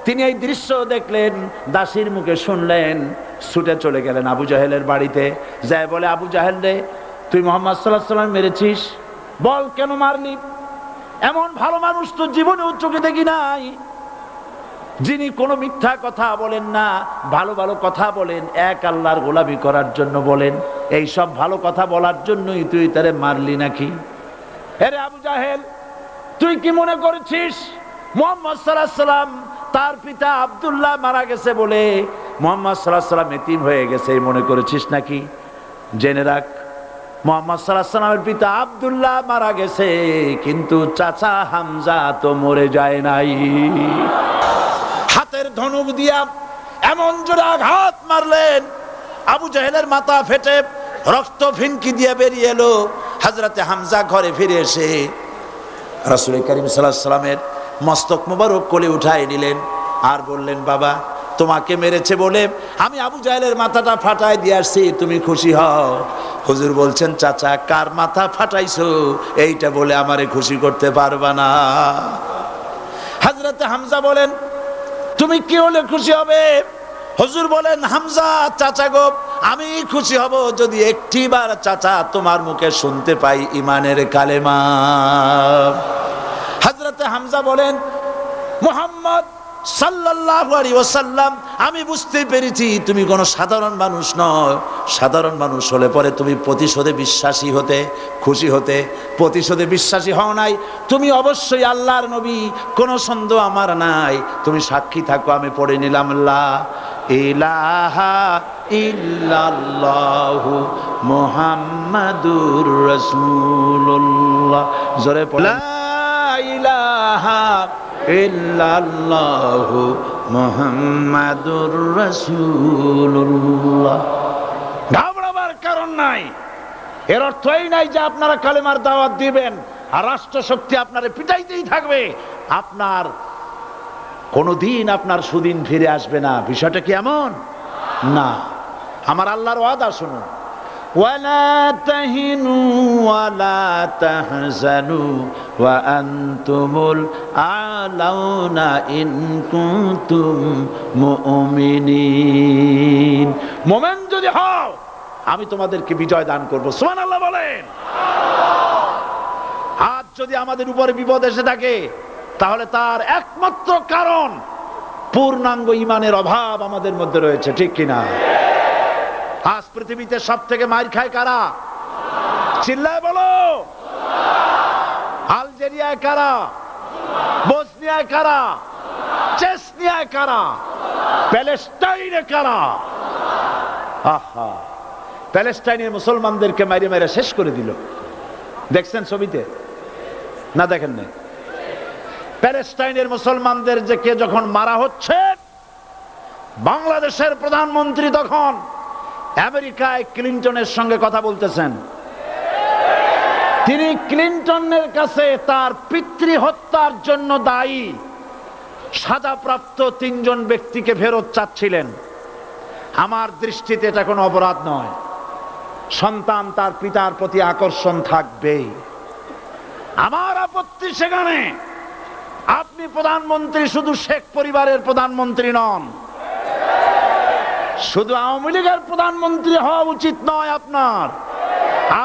তিনি এই দৃশ্য দেখলেন, দাসীর মুখে শুনলেন, ছুটে চলে গেলেন আবু জাহেলের বাড়িতে। যায় বলে, আবু জাহেল রে, তুই মুহাম্মদ সাল্লাল্লাহু আলাইহি ওয়াসাল্লাম মেরেছিস, বল কেন মারলি? এমন ভালো মানুষ তো জীবনে চোখে দেখি নাই, যিনি কোনো মিথ্যা কথা বলেন না, ভালো ভালো কথা বলেন, এক আল্লাহর গোলামি করার জন্য বলেন। এই সব ভালো কথা বলার জন্যই তুই তারে মারলি নাকি? আরে আবু জাহেল, তুই কি মনে করেছিস মুহাম্মদ সাল্লাল্লাহু আলাইহি ওয়াসাল্লাম তার পিতা আব্দুল্লাহ মারা গেছে বলে মুহাম্মদ সাল্লাল্লাহু আলাইহি ওয়াসাল্লাম এতিম হয়ে গেছে এই মনে করেছিস নাকি? জেনে রাখ, মুহাম্মদ সাল্লাল্লাহু আলাইহি ওয়াসাল্লামের পিতা আব্দুল্লাহ মারা গেছে, কিন্তু চাচা হামজা তো মরে যায় নাই। হাতের ধনুক দিয়া এমন জোরে আঘাত মারলেন, আবু জাহেলের মাথা ফেটে রক্ত ফিনকি দিয়ে বেরিয়ে এলো। হযরতে হামজা ঘরে ফিরে এসে রাসূল করিম সাল্লাল্লাহু আলাইহি ওয়াসাল্লামের মস্তক মোবারক কোলে উঠায় নিলেন আর বললেন, বাবা, তোমাকে মেরেছে বলে আমি আবু জাহেলের মাথাটা ফাটায় দিয়ে আসছি, তুমি খুশি হও। হুজুর বলছেন, চাচা, কার মাথা ফাটাইছো এইটা বলে আমারে খুশি করতে পারবা না। হযরতে হামজা বলেন, তুমি কি হলে খুশি হবে? হুজুর বলেন, হামজা চাচা গো, আমি খুশি হব যদি একটিবার চাচা তোমার মুখে শুনতে পাই ঈমানের কালেমা। হযরতে হামজা বলেন, মুহাম্মদ সাল্লাল্লাহু আলাইহি ওয়াসাল্লাম, আমি বুঝতে পেরেছি তুমি কোনো সাধারণ মানুষ নও। সাধারণ মানুষ হলে পরে তুমি প্রতিশোধে বিশ্বাসী হতে, খুশি হতে। প্রতিশোধে বিশ্বাসী হও নাই, তুমি অবশ্যই আল্লাহর নবী, কোনো সন্দেহ আমার নাই। তুমি সাক্ষী থাকো, আমি পড়ে নিলাম, লা ইলাহা ইল্লাল্লাহু মুহাম্মাদুর রাসূলুল্লাহ। জোরে পড়ো, লা ইলাহা ইল্লাল্লাহু মুহাম্মাদুর রাসূলুল্লাহ। ঘাবড়াবার কারণ নাই। এর অর্থ এই নাই যে আপনারা কালেমার দাওয়াত দিবেন আর রাষ্ট্রশক্তি আপনারে পিটাইতেই থাকবে, আপনার কোনদিন আপনার সুদিন ফিরে আসবে না। বিষয়টা কি এমন না। আমার আল্লাহর ওয়াদা শুনুন, ওয়ালা তাহিনু ওয়ালা তাহজানু ওয়া আনতুমুল আলাউনা ইন কুনতুম মুমিনিন। মুমিন যদি হও, আমি তোমাদেরকে বিজয় দান করব। সুবহানাল্লাহ বলেন। আজ যদি আমাদের উপরে বিপদ এসে থাকে, তাহলে তার একমাত্র কারণ পূর্ণাঙ্গ ঈমানের অভাব আমাদের মধ্যে রয়েছে, ঠিক কিনা? আজ পৃথিবীতে সব থেকে মার খায় কারা? চিল্লায় বলো। আলজেরিয়ায় কারা? বসনিয়ায় কারা? চেচনিয়ায় কারা? প্যালেস্টাইনে কারা? আহা, প্যালেস্টাইনের মুসলমানদেরকে মাইরে মাইরে শেষ করে দিল। দেখছেন ছবিতে না? দেখেন নাই? প্যালেস্টাইনের মুসলমানদের যে কে যখন মারা হচ্ছে, বাংলাদেশের প্রধানমন্ত্রী তখন আমেরিকায় ক্লিনটনের সঙ্গে কথা বলতেছেন। তিনি ক্লিনটনের কাছে তার পিতৃ হত্যার জন্য দায়ী সাজাপ্রাপ্ত 3 জন ব্যক্তিকে ফেরত চাচ্ছিলেন। আমার দৃষ্টিতে এটা কোনো অপরাধ নয়। সন্তান তার পিতার প্রতি আকর্ষণ থাকবেই। আমার আপত্তি সেখানে আপনি প্রধানমন্ত্রী শুধু শেখ পরিবারের প্রধানমন্ত্রী নন, শুধু আওয়ামী লীগের প্রধানমন্ত্রী হওয়া উচিত নয় আপনার।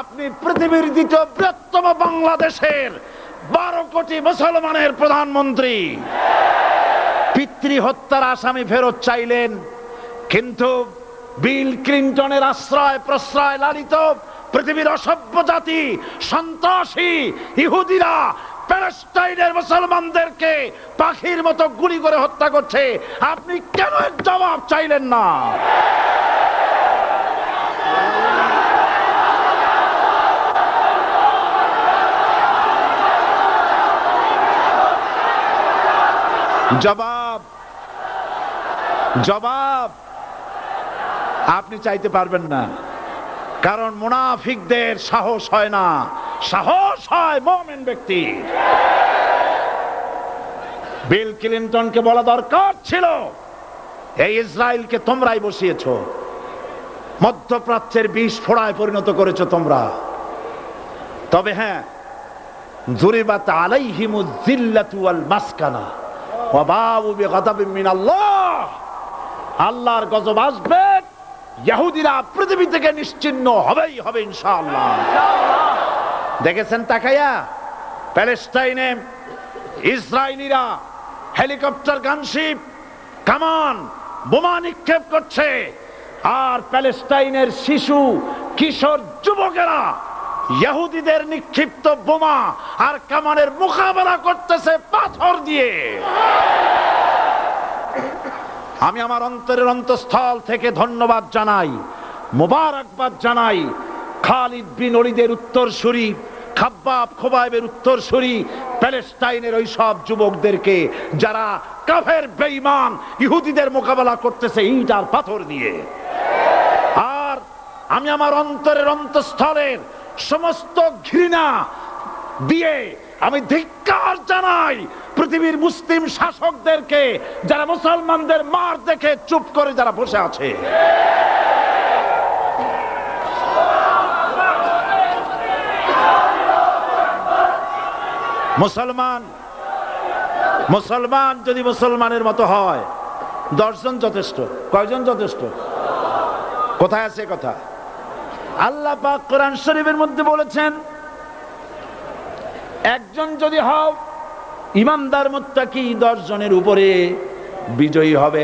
আপনি পৃথিবীর দ্বিতীয় বৃহত্তম বাংলাদেশের 12 কোটি মুসলমানের প্রধানমন্ত্রী। পিতৃ হত্যার আসামি ফেরত চাইলেন, কিন্তু বিল ক্লিনটনের আশ্রয় প্রশ্রয় লালিত পৃথিবীর অসভ্য জাতি সন্ত্রাসী ইহুদিরা প্যালেস্টাইনের মুসলমানদেরকে পাখির মতো গুলি করে হত্যা করছে। আপনি কেন এর জবাব চাইলেন না? জবাব জবাব আপনি চাইতে পারবেন না, কারণ মুনাফিকদের সাহস হয় না, সাহস হয় মুমিন ব্যক্তির। বিল ক্লিনটনকে বলা দরকার ছিল, এই ইসরায়েলকে তোমরাই বসিয়েছো, মধ্যপ্রাচ্যের বিষ ফোড়ায় পরিণত করেছো তোমরা। তবে হ্যাঁ, যুরিবাত আলাইহিমুজ যিল্লাতু ওয়াল মাসকানা ওয়া বাউ বিগাদাবিন মিনাল্লাহ। আল্লাহর গজব আসবে, ইহুদিরা পৃথিবী থেকে নিশ্চিহ্ন হবেই হবে ইনশাআল্লাহ। দেখেছেন তাকায়া প্যালেস্টাইনে ইসরায়েলিরা হেলিকপ্টার, গানশিপ, কামান, বোমা নিক্ষেপ করছে, আর প্যালেস্টাইনের শিশু কিশোর যুবকেরা ইহুদিদের নিক্ষিপ্ত বোমা আর কামানের মোকাবেলা করতেছে পাথর দিয়ে। আমি আমার অন্তরের অন্তঃস্থল থেকে ধন্যবাদ জানাই, মোবারকবাদ জানাই খালিদ বিন ওলীদের উত্তরসূরি, খাব্বাব খোবাইবের উত্তরসূরি প্যালেস্টাইনের ওই সব যুবকদেরকে যারা কাফের বেঈমান ইহুদিদের মোকাবেলা করতেছে ইট আর পাথর দিয়ে। আর আমি আমার অন্তরের অন্তঃস্থলের সমস্ত ঘৃণা দিয়ে আমি ধিক্কার জানাই পৃথিবীর মুসলিম শাসকদেরকে, যারা মুসলমানদের মার দেখে চুপ করে যারা বসে আছে। মুসলমান যদি মুসলমানের মতো হয়, 10 জন যথেষ্ট। কয়জন যথেষ্ট? কোথায় আছে কথা? আল্লাহ পাক কোরআন শরীফের মধ্যে বলেছেন, একজন যদি হও ইমানদার মুত্তাকি 10 জনের উপরে বিজয়ী হবে,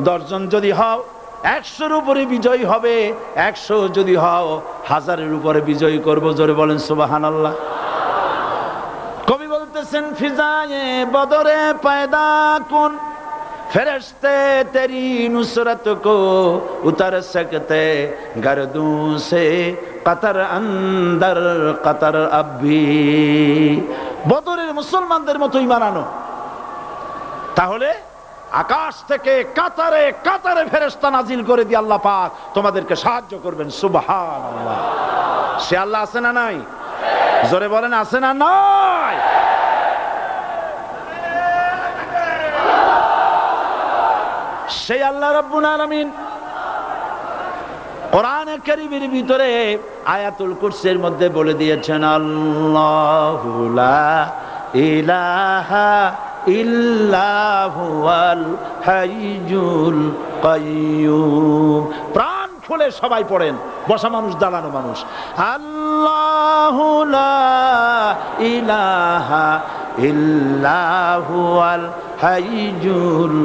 10 জন যদি হও 100-এর উপরে বিজয়ী হবে, 100 যদি হও 1000-এর উপরে বিজয়ী করব। জোরে বলেন সুবহানাল্লাহ। কবি বলতেছেন, ফিজায়ে বদরে পয়দা কুন ফেরেশতে তেরি নুসরত কো উতার সকতে গর্দুঁ সে কতর অন্দর কতর আবি। বদরের মুসলমানদের মতো ঈমান আনো, তাহলে আকাশ থেকে কাতারে কাতারে ফেরেশতা নাজিল করে দিয়ে আল্লাহ পাক তোমাদেরকে সাহায্য করবেন। সুবহানাল্লাহ। সে আল্লাহ আছে না নাই? জোরে বলেন, আছে না নাই? সেই আল্লাহ রাব্বুল আলামিন কোরআনে কারীমের ভিতরে আয়াতুল কুরসির মধ্যে বলে দিয়েছেন, আল্লাহু লা ইলাহা ইল্লা হুয়াল হাইয়ুল কাইয়্যুম। প্রাণ খুলে সবাই পড়েন, বসা মানুষ, দাঁড়ানো মানুষ। আল্লাহু লা ইলাহা ইল্লা হুয়াল হাইয়ুল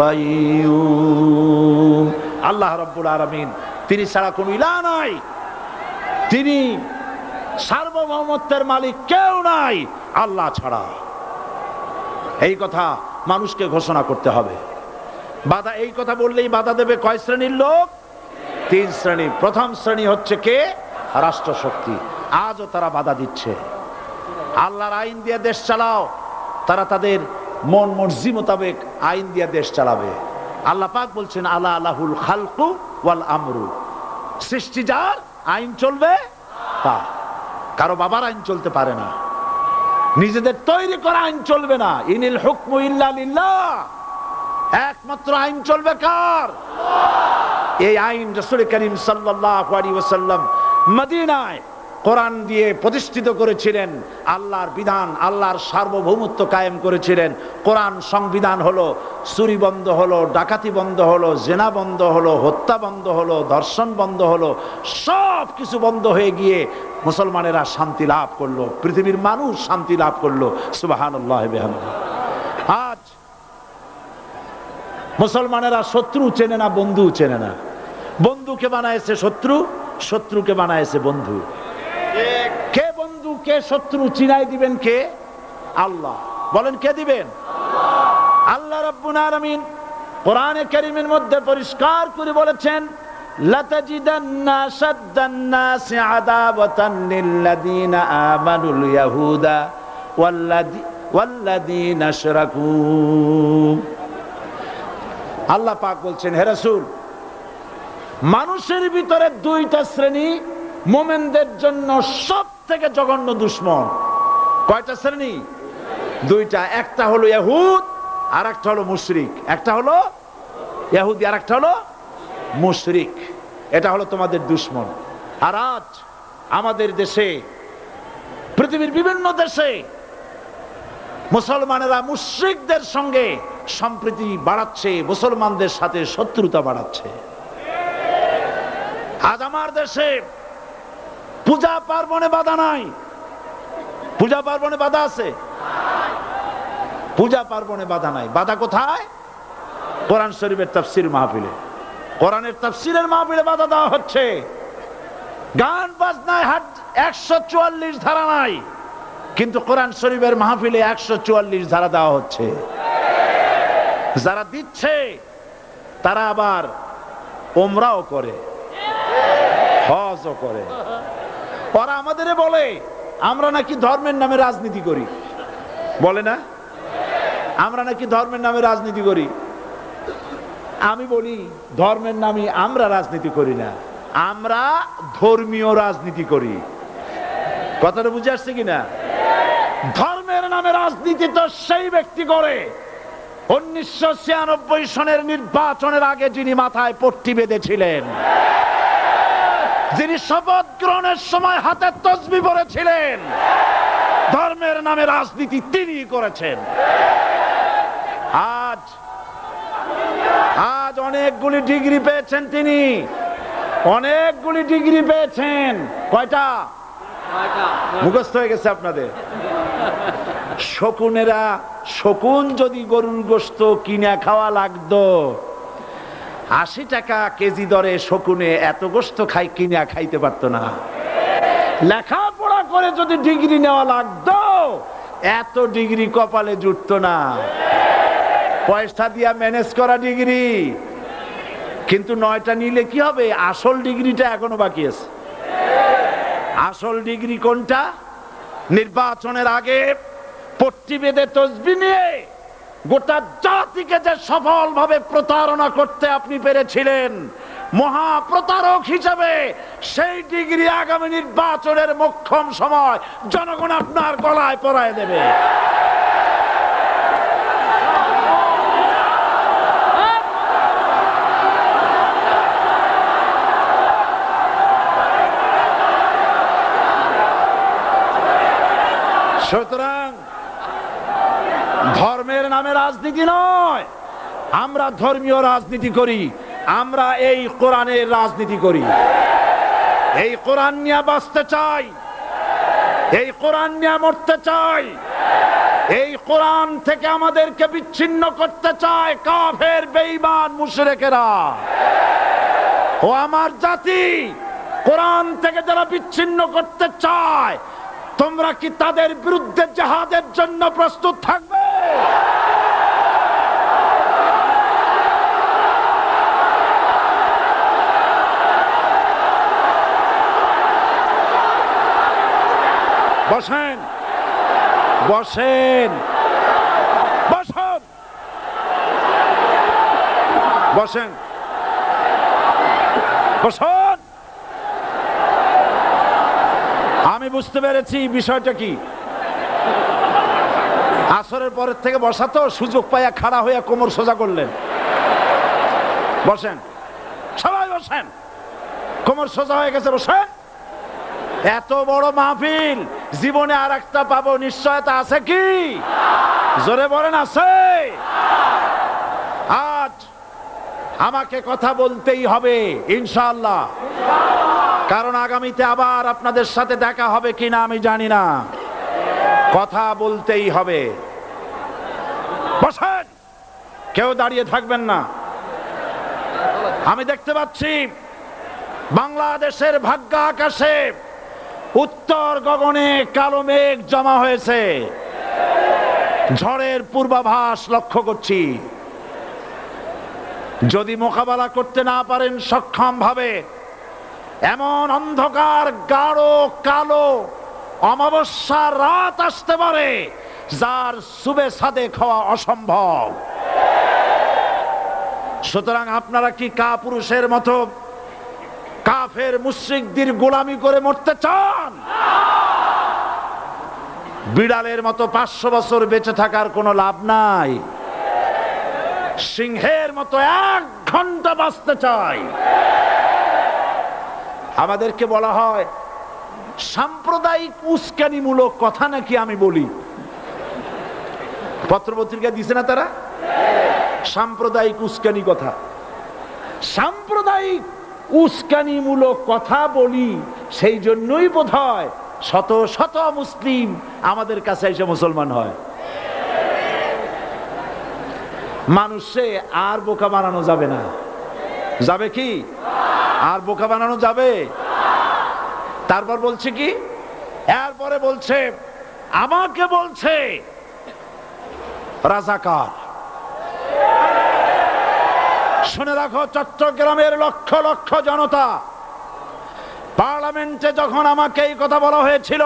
কাইয়্যুম। আল্লাহ রাব্বুল আলামিন, তিনি ছাড়া কোনো ইলাহ নাই, তিনি সার্বভৌমত্বের মালিক কেউ নাই আল্লাহ ছাড়া। এই কথা মানুষকে ঘোষণা করতে হবে। বাধা, এই কথা বললেই বাধা দেবে কয় শ্রেণীর লোক? 3 শ্রেণী। প্রথম শ্রেণী হচ্ছে কে? রাষ্ট্রশক্তি। আজও তারা বাধা দিচ্ছে। আল্লাহর আইন দিয়ে দেশ চালাও, তারা তাদের মন মর্জি মোতাবেক আইন দিয়ে দেশ চালাবে। আল্লাহ পাক বলছেন, আলা আলাহুল খালকু ওয়াল আমরু, সৃষ্টি যার, আইন চলবে তা। কারো বাবার আইন চলতে পারে না, নিজেদের তৈরি করা আইন চলবে না। ইনিল হুকমু ইল্লা লিল্লাহ, একমাত্র আইন চলবে কার? এই আইন রাসূল করিম সাল্লাল্লাহু আলাইহি ওয়াসাল্লাম মদিনায় কোরআন দিয়ে প্রতিষ্ঠিত করেছিলেন। আল্লাহর বিধান, আল্লাহর সার্বভৌমত্ব কায়েম করেছিলেন। কোরআন সংবিধান হলো, চুরি বন্ধ হলো, ডাকাতি বন্ধ হলো, জেনা বন্ধ হলো, হত্যা বন্ধ হলো, ধর্ষণ বন্ধ হলো, সব কিছু বন্ধ হয়ে গিয়ে মুসলমানেরা শান্তি লাভ করলো, পৃথিবীর মানুষ শান্তি লাভ করলো। সুবহানাল্লাহ বিহামদিহি। আজ মুসলমানেরা শত্রু চেনে না, বন্ধু চেনে না। বন্ধুকে বানাইছে শত্রু, শত্রুকে বানাইছে বন্ধু। কে বন্ধু কে শত্রু চিনাই দিবেন কে? আল্লাহ। বলেন কে দিবেন? আল্লাহ রাব্বুল আলামিন কোরআনে কারীমের মধ্যে পরিষ্কার করে বলেছেন, লাতাজিদান্না শাদ্দান নাসি আদাওয়াতান লিল্লাযীনা আমানুল ইয়াহুদা ওয়াল্লাযীনা আশরাকু। আল্লাহ পাক বলছেন, হে রাসূল, মানুষের ভিতরে দুইটা শ্রেণী মুমিনদের জন্য সব থেকে জঘন্য দুশমন। কয়টা শ্রেণী? দুইটা। একটা হলো ইহুদ, আর একটা হলো মুশরিক। একটা হলো ইহুদি, আর একটা হলো মুশরিক। এটা হলো তোমাদের দুশমন। আর আজ আমাদের দেশে, পৃথিবীর বিভিন্ন দেশে মুসলমানেরা মুশরিকদের সঙ্গে সম্প্রীতি বাড়াচ্ছে, মুসলমানদের সাথে শত্রুতা বাড়াচ্ছে। আজ আমার দেশে পূজা পার্বণে বাধা নাই। পূজা পার্বণে বাধা আছে? পূজা পার্বণে বাধা নাই। বাধা কোথায়? কোরআন শরীফের তাফসীর মাহফিলে। কোরআনের তাফসীরের মাহফিলে বাধা দেওয়া হচ্ছে। গান বাজনায় 144 ধারা নাই, কিন্তু কোরআন শরীফের মাহফিলে 144 ধারা দেওয়া হচ্ছে। যারা দিচ্ছে তারা আবার ওমরাও করে, হজও করে। ওরা আমাদের বলে আমরা নাকি ধর্মের নামে রাজনীতি করি। বলে না? আমরা নাকি ধর্মের নামে রাজনীতি করি। আমি বলি, ধর্মের নামে আমরা রাজনীতি করি না, আমরা ধর্মীয় রাজনীতি করি। কথাটা বুঝে আসছে কিনা? ধর্মের নামে রাজনীতি তো সেই ব্যক্তি করে 1996 সনের নির্বাচনের আগে যিনি মাথায় পট্টি বেঁধেছিলেন, যিনি শপথ গ্রহণের সময় হাতে তসবিহ পরেছিলেন। ধর্মের নামে রাজনীতি তিনি করেছেন। আজ অনেকগুলি ডিগ্রি পেয়েছেন তিনি, অনেকগুলি ডিগ্রি পেয়েছেন। কয়টা? মুখস্থ হয়ে গেছে আপনাদের। শকুনেরা, শকুন যদি গরুর গোশত কিনে খাওয়া লাগতো, 80 টাকা কেজি দরে শকুনে এত গোশত কিনে খাইতে পারতো না। লেখাপড়া করে যদি ডিগ্রি নেওয়া লাগতো, এত ডিগ্রি কপালে জুটতো না। পয়সা দিয়া ম্যানেজ করা ডিগ্রি, কিন্তু 9টা নিলে কি হবে? আসল ডিগ্রিটা এখনো বাকি আছে। আসল ডিগ্রি কোনটা? নির্বাচনের আগে পট্টি বেঁধে তসবিহ নিয়ে গোটা জাতিকে যে সফলভাবে প্রতারণা করতে আপনি পেরেছিলেন, মহা প্রতারক হিসেবে সেই ডিগ্রি আগামী নির্বাচনের মোক্ষম সময় জনগণ আপনার গলায় পরায় দেবে। সুতরাং ধর্মের নামে রাজনীতি নয়, আমরা ধর্মীয় রাজনীতি করি। আমরা এই কোরআনের রাজনীতি করি। এই কোরআন নিয়ে বাঁচতে চাই, এই কোরআন নিয়ে মরতে চাই। এই কোরআন থেকে আমাদেরকে বিচ্ছিন্ন করতে চায় কাফের, বেঈমান, মুশরিকেরা। ও আমার জাতি, কোরআন থেকে যারা বিচ্ছিন্ন করতে চায়, তোমরা কি তাদের বিরুদ্ধে জিহাদের জন্য প্রস্তুত থাকবে? বসেন, বসেন, বসেন, বসেন, বসেন। আমি বুঝতে পেরেছি বিষয়টা কি। আসরের পরের থেকে বসা তো, সুযোগ পাইয়া খাড়া হইয়া কোমর সোজা করলেন। বসেন, সবাই বসেন, কোমর সোজা হয়ে গেছে, বসেন। এত বড় মাহফিল, জীবনে আর একটা পাবো নিশ্চয়তা আছে কি? জোরে বলেন আছে? আজ আমাকে কথা বলতেই হবে ইনশাআল্লাহ, কারণ আগামীতে আবার আপনাদের সাথে দেখা হবে কিনা আমি জানি না। কথা বলতেই হবে। বসেন, কেউ দাঁড়িয়ে থাকবেন না। আমি দেখতে পাচ্ছি বাংলাদেশের ভাগ্য আকাশে উত্তর গগনে কালো মেঘ জমা হয়েছে, ঝড়ের পূর্বাভাস লক্ষ্য করছি। যদি মোকাবেলা করতে না পারেন সক্ষম ভাবে, এমন অন্ধকার গাঢ় কালো অমাবস্যার রাত আসতে পারে যার সুবে সাদে খাওয়া অসম্ভব। সুতরাং আপনারা কি কাপুরুষের মতো কাফের মুশরিকদের গোলামি করে মরতে চান? বিড়ালের মতো 500 বছর বেঁচে থাকার কোনো লাভ নাই। সিংহের মতো 1 ঘন্টা বাঁচতে চাই। আমাদেরকে বলা হয় সাম্প্রদায়িক উস্কানিমূলক কথা নাকি আমি বলি। পত্রপত্রিকা দিছে না তারা? সাম্প্রদায়িক উস্কানি কথা, সাম্প্রদায়িক উস্কানিমূলক কথা বলি। সেই জন্যই বোধহয় শত শত মুসলিম আমাদের কাছে এসে মুসলমান হয়। মানুষে আর বোকা বানানো যাবে না। যাবে কি? আর বোকা বানানো যাবে? তারপর বলছে কি, এরপরে বলছে আমাকে বলছে রাজাকার। শুনে রাখো চট্টগ্রামের লক্ষ লক্ষ জনতা, পার্লামেন্টে যখন আমাকে এই কথা বলা হয়েছিল,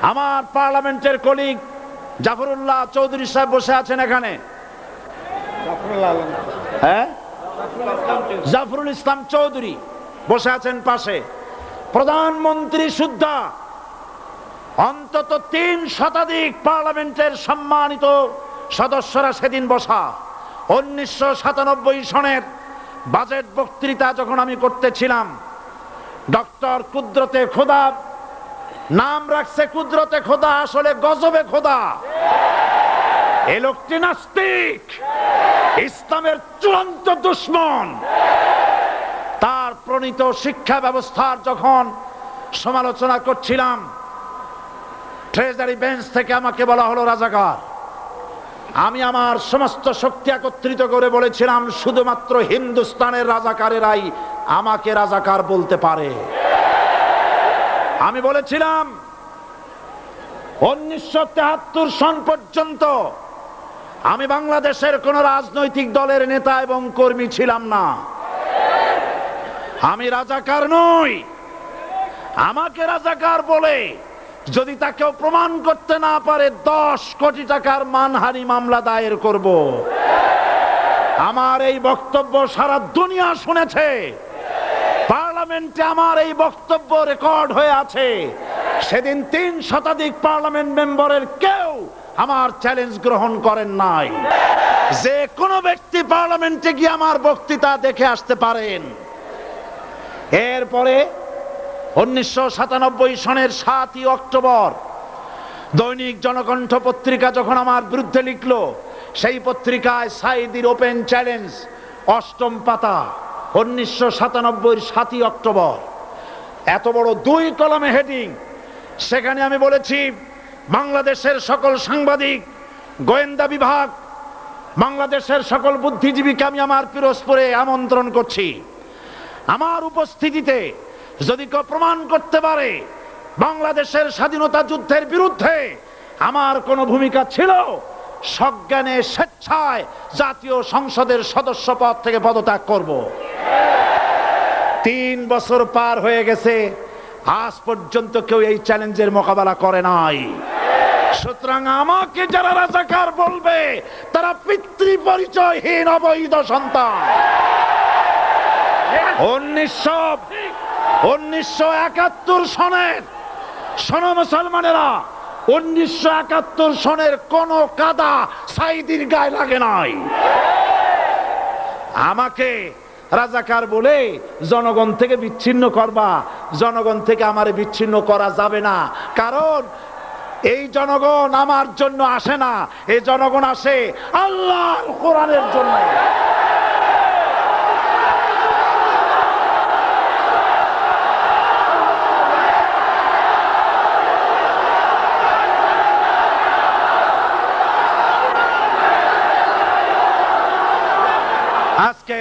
আমার পার্লামেন্টের কলিগ জাফরুল্লাহ চৌধুরী সাহেব বসে আছেন এখানে। হ্যাঁ, জাফরুল ইসলাম চৌধুরী বসে আছেন পাশে। প্রধানমন্ত্রী সুদ্ধা, অন্তত 3 শতাধিক পার্লামেন্টের সম্মানিত সদস্যরা সেদিন বসা। 1997 সনের বাজেট বক্তৃতা যখন আমি করতেছিলাম, ডক্টর কুদরতে খোদা, নাম রাখছে কুদরতে খোদা, আসলে গজবে খোদা। এই লোকটি নাস্তিক, ইসলামের চূড়ান্ত দুশমন। তার প্রণীত শিক্ষা ব্যবস্থার যখন সমালোচনা করছিলাম, ট্রেজারি বেঞ্চ থেকে আমাকে বলা হলো রাজাকার। আমি আমার সমস্ত শক্তি একত্রিত করে বলেছিলাম শুধুমাত্র হিন্দুস্তানের রাজাকারেরাই আমাকে রাজাকার বলতে পারে। আমি বলেছিলাম 1973 সন পর্যন্ত আমি বাংলাদেশের কোন রাজনৈতিক দলের নেতা এবং কর্মী ছিলাম না। আমি রাজাকার নই। আমাকে রাজাকার বলে যদি তাকেও প্রমাণ করতে না পারে 10 কোটি টাকার মানহানি মামলা দায়ের করব। আমার এই বক্তব্য সারা দুনিয়া শুনেছে। পার্লামেন্টে আমার এই বক্তব্য রেকর্ড হয়ে আছে। সেদিন 3 শতাধিক পার্লামেন্ট মেম্বারের কেউ আমার চ্যালেঞ্জ গ্রহণ করেন নাই। যে কোনো ব্যক্তি পার্লামেন্টে গিয়ে আমার বক্তৃতা দেখে আসতে পারেন। এরপরে 1997 সনের 7 অক্টোবর দৈনিক জনকণ্ঠ পত্রিকা যখন আমার বিরুদ্ধে লিখলো, সেই পত্রিকায় সাইদির ওপেন চ্যালেঞ্জ 8ম পাতা, 1997 7 অক্টোবর, এত বড় 2 কলামে হেডিং। সেখানে আমি বলেছি বাংলাদেশের সকল সাংবাদিক, গোয়েন্দা বিভাগ, বাংলাদেশের সকল বুদ্ধিজীবীকে আমি আমার পিরোজপুরে আমন্ত্রণ করছি। আমার উপস্থিতিতে যদি কেউ প্রমাণ করতে পারে বাংলাদেশের স্বাধীনতা যুদ্ধের বিরুদ্ধে আমার কোনো ভূমিকা ছিল, সজ্ঞানে স্বেচ্ছায় জাতীয় সংসদের সদস্য পদ থেকে পদত্যাগ করব। 3 বছর পার হয়ে গেছে, আজ পর্যন্ত কেউ এই চ্যালেঞ্জের মোকাবেলা করে নাই। সুতরাং আমাকে যারা রাজাকার বলবে তারা পিতৃ পরিচয়হীন অবৈধ সন্তান। 1971 সনের, শোনো মুসলমানেরা, 1971 সনের কোন কাদা সাইদির গায়ে লাগে নাই। আমাকে রাজাকার বলে জনগণ থেকে বিচ্ছিন্ন করবা, জনগণ থেকে আমারে বিচ্ছিন্ন করা যাবে না। কারণ এই জনগণ আমার জন্য আসে না, এই জনগণ আসে আল্লাহর কোরআনের জন্য। আজকে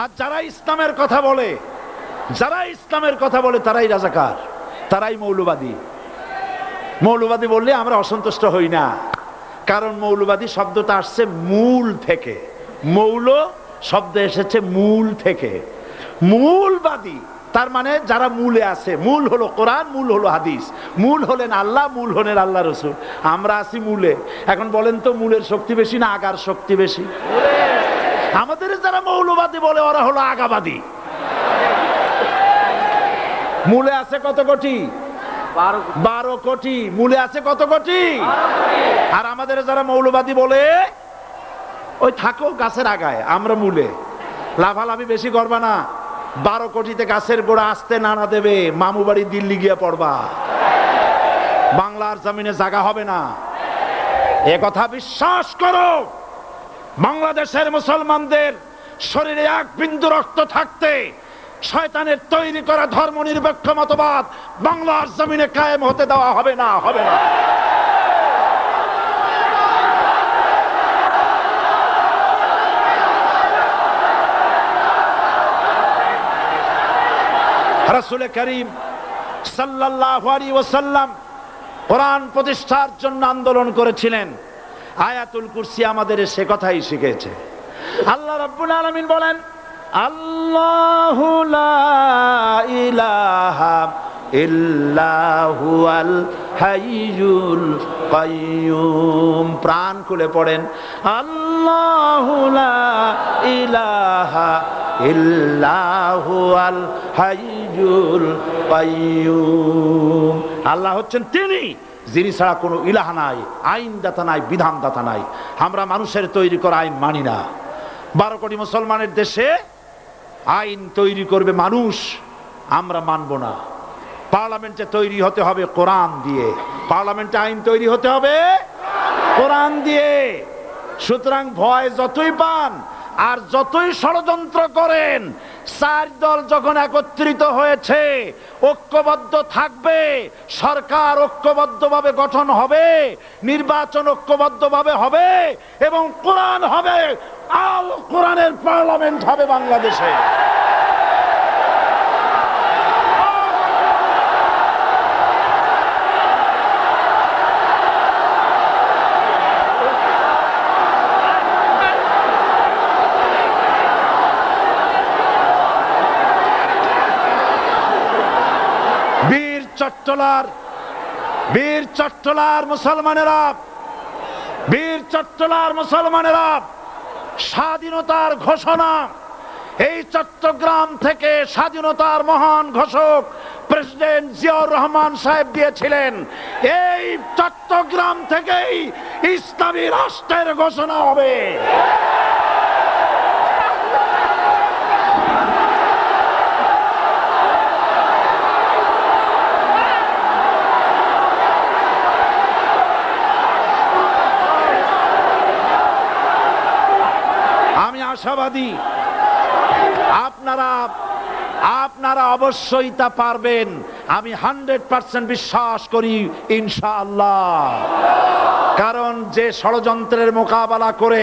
আর যারা ইসলামের কথা বলে, যারা ইসলামের কথা বলে তারাই রাজাকার, তারাই মৌলবাদী। মৌলবাদী বললে আমরা অসন্তুষ্ট হই না, কারণ মৌলবাদী শব্দটা আসছে মূল থেকে। মৌল শব্দ এসেছে মূল থেকে। মূলবাদী তার মানে যারা মূলে আছে। মূল হলো কোরআন, মূল হলো হাদিস, মূল হলেন আল্লাহ, মূল হলেন আল্লাহ রসুল। আমরা আছি মূলে। এখন বলেন তো মূলের শক্তি বেশি না আগার শক্তি বেশি? আমাদের যারা মৌলবাদী বলে ওরা হলো আগাবাদী। মূলে আছে কত কোটি? 12 কোটি। মূলে আছে কত কোটি? আর আমাদের যারা মৌলবাদী বলে ওই থাকো গাছের আগায়, আমরা মূলে। লাভালাভি বেশি করবা না, 12 কোটিতে গাছের গোড়া আসতে নানা দেবে, মামু বাড়ি দিল্লি গিয়ে পড়বা, বাংলার জমিনে জায়গা হবে না। এ কথা বিশ্বাস করো। বাংলাদেশের মুসলমানদের শরীরে এক বিন্দু রক্ত থাকতে শয়তানের তৈরি করা ধর্ম নিরপেক্ষ মতবাদ বাংলার জমিনে কায়েম হতে দেওয়া হবে না, হবে না। রাসূল করিম সাল্লাল্লাহু আলাইহি ওয়াসাল্লাম কোরআন প্রতিষ্ঠার জন্য আন্দোলন করেছিলেন। আয়াতুল কুরসি আমাদের সে কথাই শিখেছে। আল্লাহ রাব্বুল আলামিন বলেন, আল্লাহু লা ইলাহা ইল্লা হুয়াল হাইয়ুল কাইয়্যুম। প্রাণ খুলে পড়েন, আল্লাহু লা ইলাহা ইল্লা হুয়াল হাইয়ুল কাইয়্যুম। আল্লাহ হচ্ছেন তিনি যিনি ছাড়া কোনো ইলাহ নাই, আইনদাতা নাই, বিধানদাতা নাই। আমরা মানুষের তৈরি করা আইন মানি না। 12 কোটি মুসলমানের দেশে আইন তৈরি করবে মানুষ, আমরা মানব না। পার্লামেন্টে তৈরি হতে হবে কোরআন দিয়ে, পার্লামেন্টে আইন তৈরি হতে হবে কোরআন দিয়ে। সুতরাং ভয় যতই পান আর যতই ষড়যন্ত্র করেন, 4 দল যখন একত্রিত হয়েছে, ঐক্যবদ্ধ থাকবে, সরকার ঐক্যবদ্ধভাবে গঠন হবে, নির্বাচন ঐক্যবদ্ধভাবে হবে এবং কোরআন হবে, আল কোরআনের পার্লামেন্ট হবে বাংলাদেশে। বীর চট্টলার মুসলমানেরা, বীর চট্টলার মুসলমানেরা স্বাধীনতার ঘোষণা এই চট্টগ্রাম থেকে স্বাধীনতার মহান ঘোষক প্রেসিডেন্ট জিয়াউর রহমান সাহেব দিয়েছিলেন। এই চট্টগ্রাম থেকেই ইসলামী রাষ্ট্রের ঘোষণা হবে। আশাবাদী আপনারা অবশ্যই তা পারবেন। আমি 100% বিশ্বাস করি ইনশাআল্লাহ। কারণ যে ষড়যন্ত্রের মোকাবেলা করে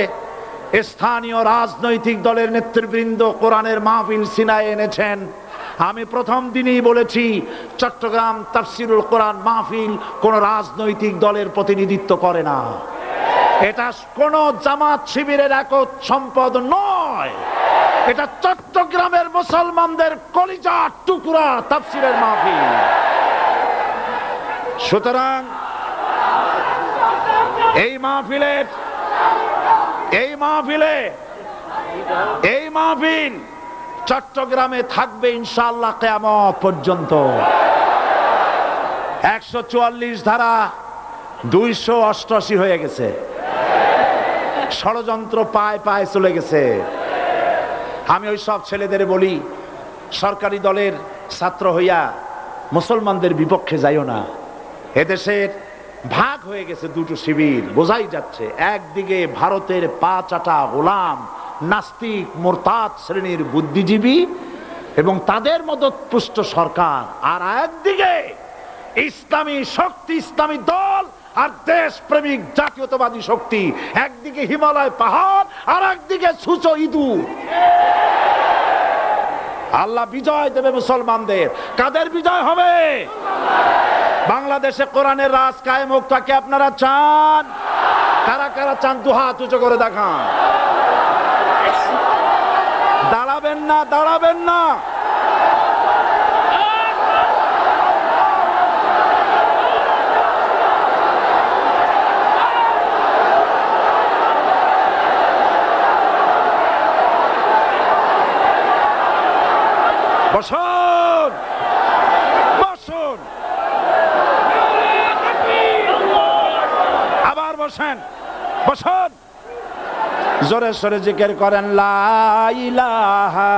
স্থানীয় রাজনৈতিক দলের নেতৃবৃন্দ কোরআনের মাহফিল সিনায় এনেছেন, আমি প্রথম দিনই বলেছি চট্টগ্রাম তাফসিরুল কোরআন মাহফিল কোন রাজনৈতিক দলের প্রতিনিধিত্ব করে না। এটা কোন জামাত শিবিরের একক সম্পদ নয়, এটা চট্টগ্রামের মুসলমানদের কলিজার টুকরা তাফসিরের মাহফিল। সুতরাং এই মাহফিল চট্টগ্রামে থাকবে ইনশাআল্লাহ কিয়ামত পর্যন্ত। 144 ধারা 288 হয়ে গেছে, ষড়যন্ত্র পায় পায় চলে গেছে। আমি ওই সব ছেলেদের বলি, সরকারি দলের ছাত্র হইয়া মুসলমানদের বিপক্ষে যাইও না। এদেশের ভাগ হয়ে গেছে দুটো শিবির, বোঝাই যাচ্ছে। একদিকে ভারতের পা চাটা গোলাম নাস্তিক মোরতাদ শ্রেণীর বুদ্ধিজীবী এবং তাদের মদতপুষ্ট সরকার, আর একদিকে ইসলামী শক্তি, ইসলামী দল আর দেশ প্রেমিক জাতীয়তাবাদী শক্তি। একদিকে হিমালয় পাহাড় আর একদিকে সূচ ইঁদুর। আল্লাহ বিজয় দেবে মুসলমানদের। কাদের বিজয় হবে? বাংলাদেশে কোরআনের রাজ কায়েম হোক, তাকে আপনারা চান? কারা কারা চান দু হাত উঁচু করে দেখান। দাঁড়াবেন না, দাঁড়াবেন না। বসুন, বসুন, আবার বসেন, বসুন। জোরে সরে জিকির করেন লা ইলাহা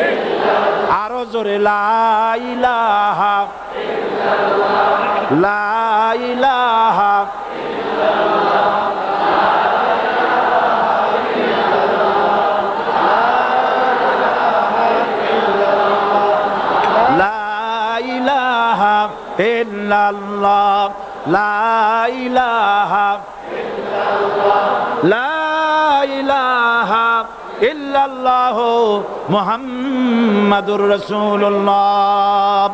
ইল্লাল্লাহ, আরো জোরে লা ইলাহা ইল্লাল্লাহ, লা ইলাহা ইল্লাল্লাহ, ইল্লাল্লাহ, লা ইলাহা ইল্লাল্লাহ, লা ইলাহা ইল্লাল্লাহ মুহাম্মাদুর রাসূলুল্লাহ।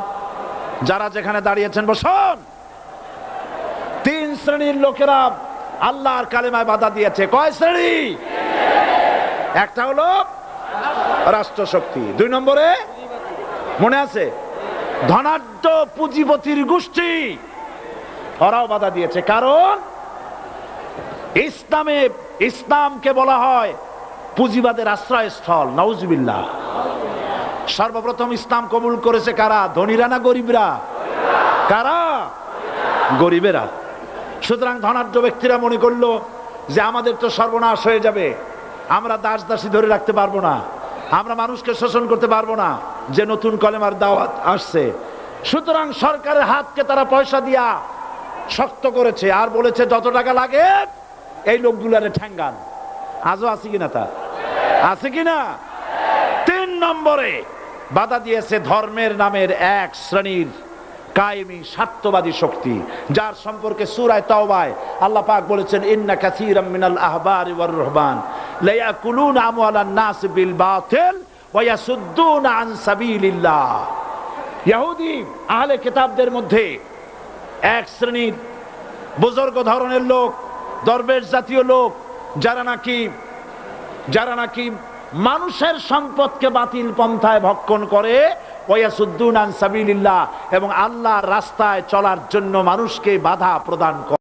যারা যেখানে দাঁড়িয়েছেন বসুন। তিন শ্রেণীর লোকেরা আল্লাহর কালেমায় বাধা দিয়েছে। কয় শ্রেণী? একটা হলো রাষ্ট্রশক্তি, 2 নম্বরে মনে আছে ধনাঢ্য পুঁজিপতির গোষ্ঠী, ওরাও বাধা দিয়েছে। কারণ ইসলামকে বলা হয় পুঁজিবাদের আশ্রয়স্থল। নাউজুবিল্লাহ। সর্বপ্রথম ইসলাম কবুল করেছে কারা? ধনীরা না গরিবরা? কারা? গরিবেরা। সুতরাং ধনাঢ্য ব্যক্তিরা মনে করলো যে আমাদের তো সর্বনাশ হয়ে যাবে, আমরা দাস দাসী ধরে রাখতে পারবো না, আমরা মানুষকে শোষণ করতে পারবো না, যে নতুন কলেমার দাওয়াত আসছে। সুতরাং সরকারের হাতকে তারা পয়সা দিয়া শক্ত করেছে আর বলেছে যত টাকা লাগে এই লোকগুলারে ঠ্যাঙ্গান। আজও আছে কিনা? তা আছে কিনা? 3 নম্বরে বাধা দিয়েছে ধর্মের নামের এক শ্রেণীর কায়েমি স্বার্থবাদী শক্তি, যার সম্পর্কে সূরা তাওবায় আল্লাহ পাক বলেছেন ইন্না কাসীরাম মিনাল আহবারি ওয়ার রুহবান লা ইয়াকুলুনা আমওয়ালান নাস বিল বাতিল ওয়া ইয়াসুদ্দুনা আন সাবিলিল্লাহ। ইহুদি আহলে কিতাবদের মধ্যে এক শ্রেণীর বুজুর্গ ধরনের লোক, দরবেশ জাতীয় লোক, যারা নাকি মানুষের সম্পদকে বাতিল পন্থায় ভক্ষণ করে, ওয়ায়াসুদ্দুনা আন সাবিলিল্লাহ, এবং আল্লাহর রাস্তায় চলার জন্য মানুষকে বাধা প্রদান করে।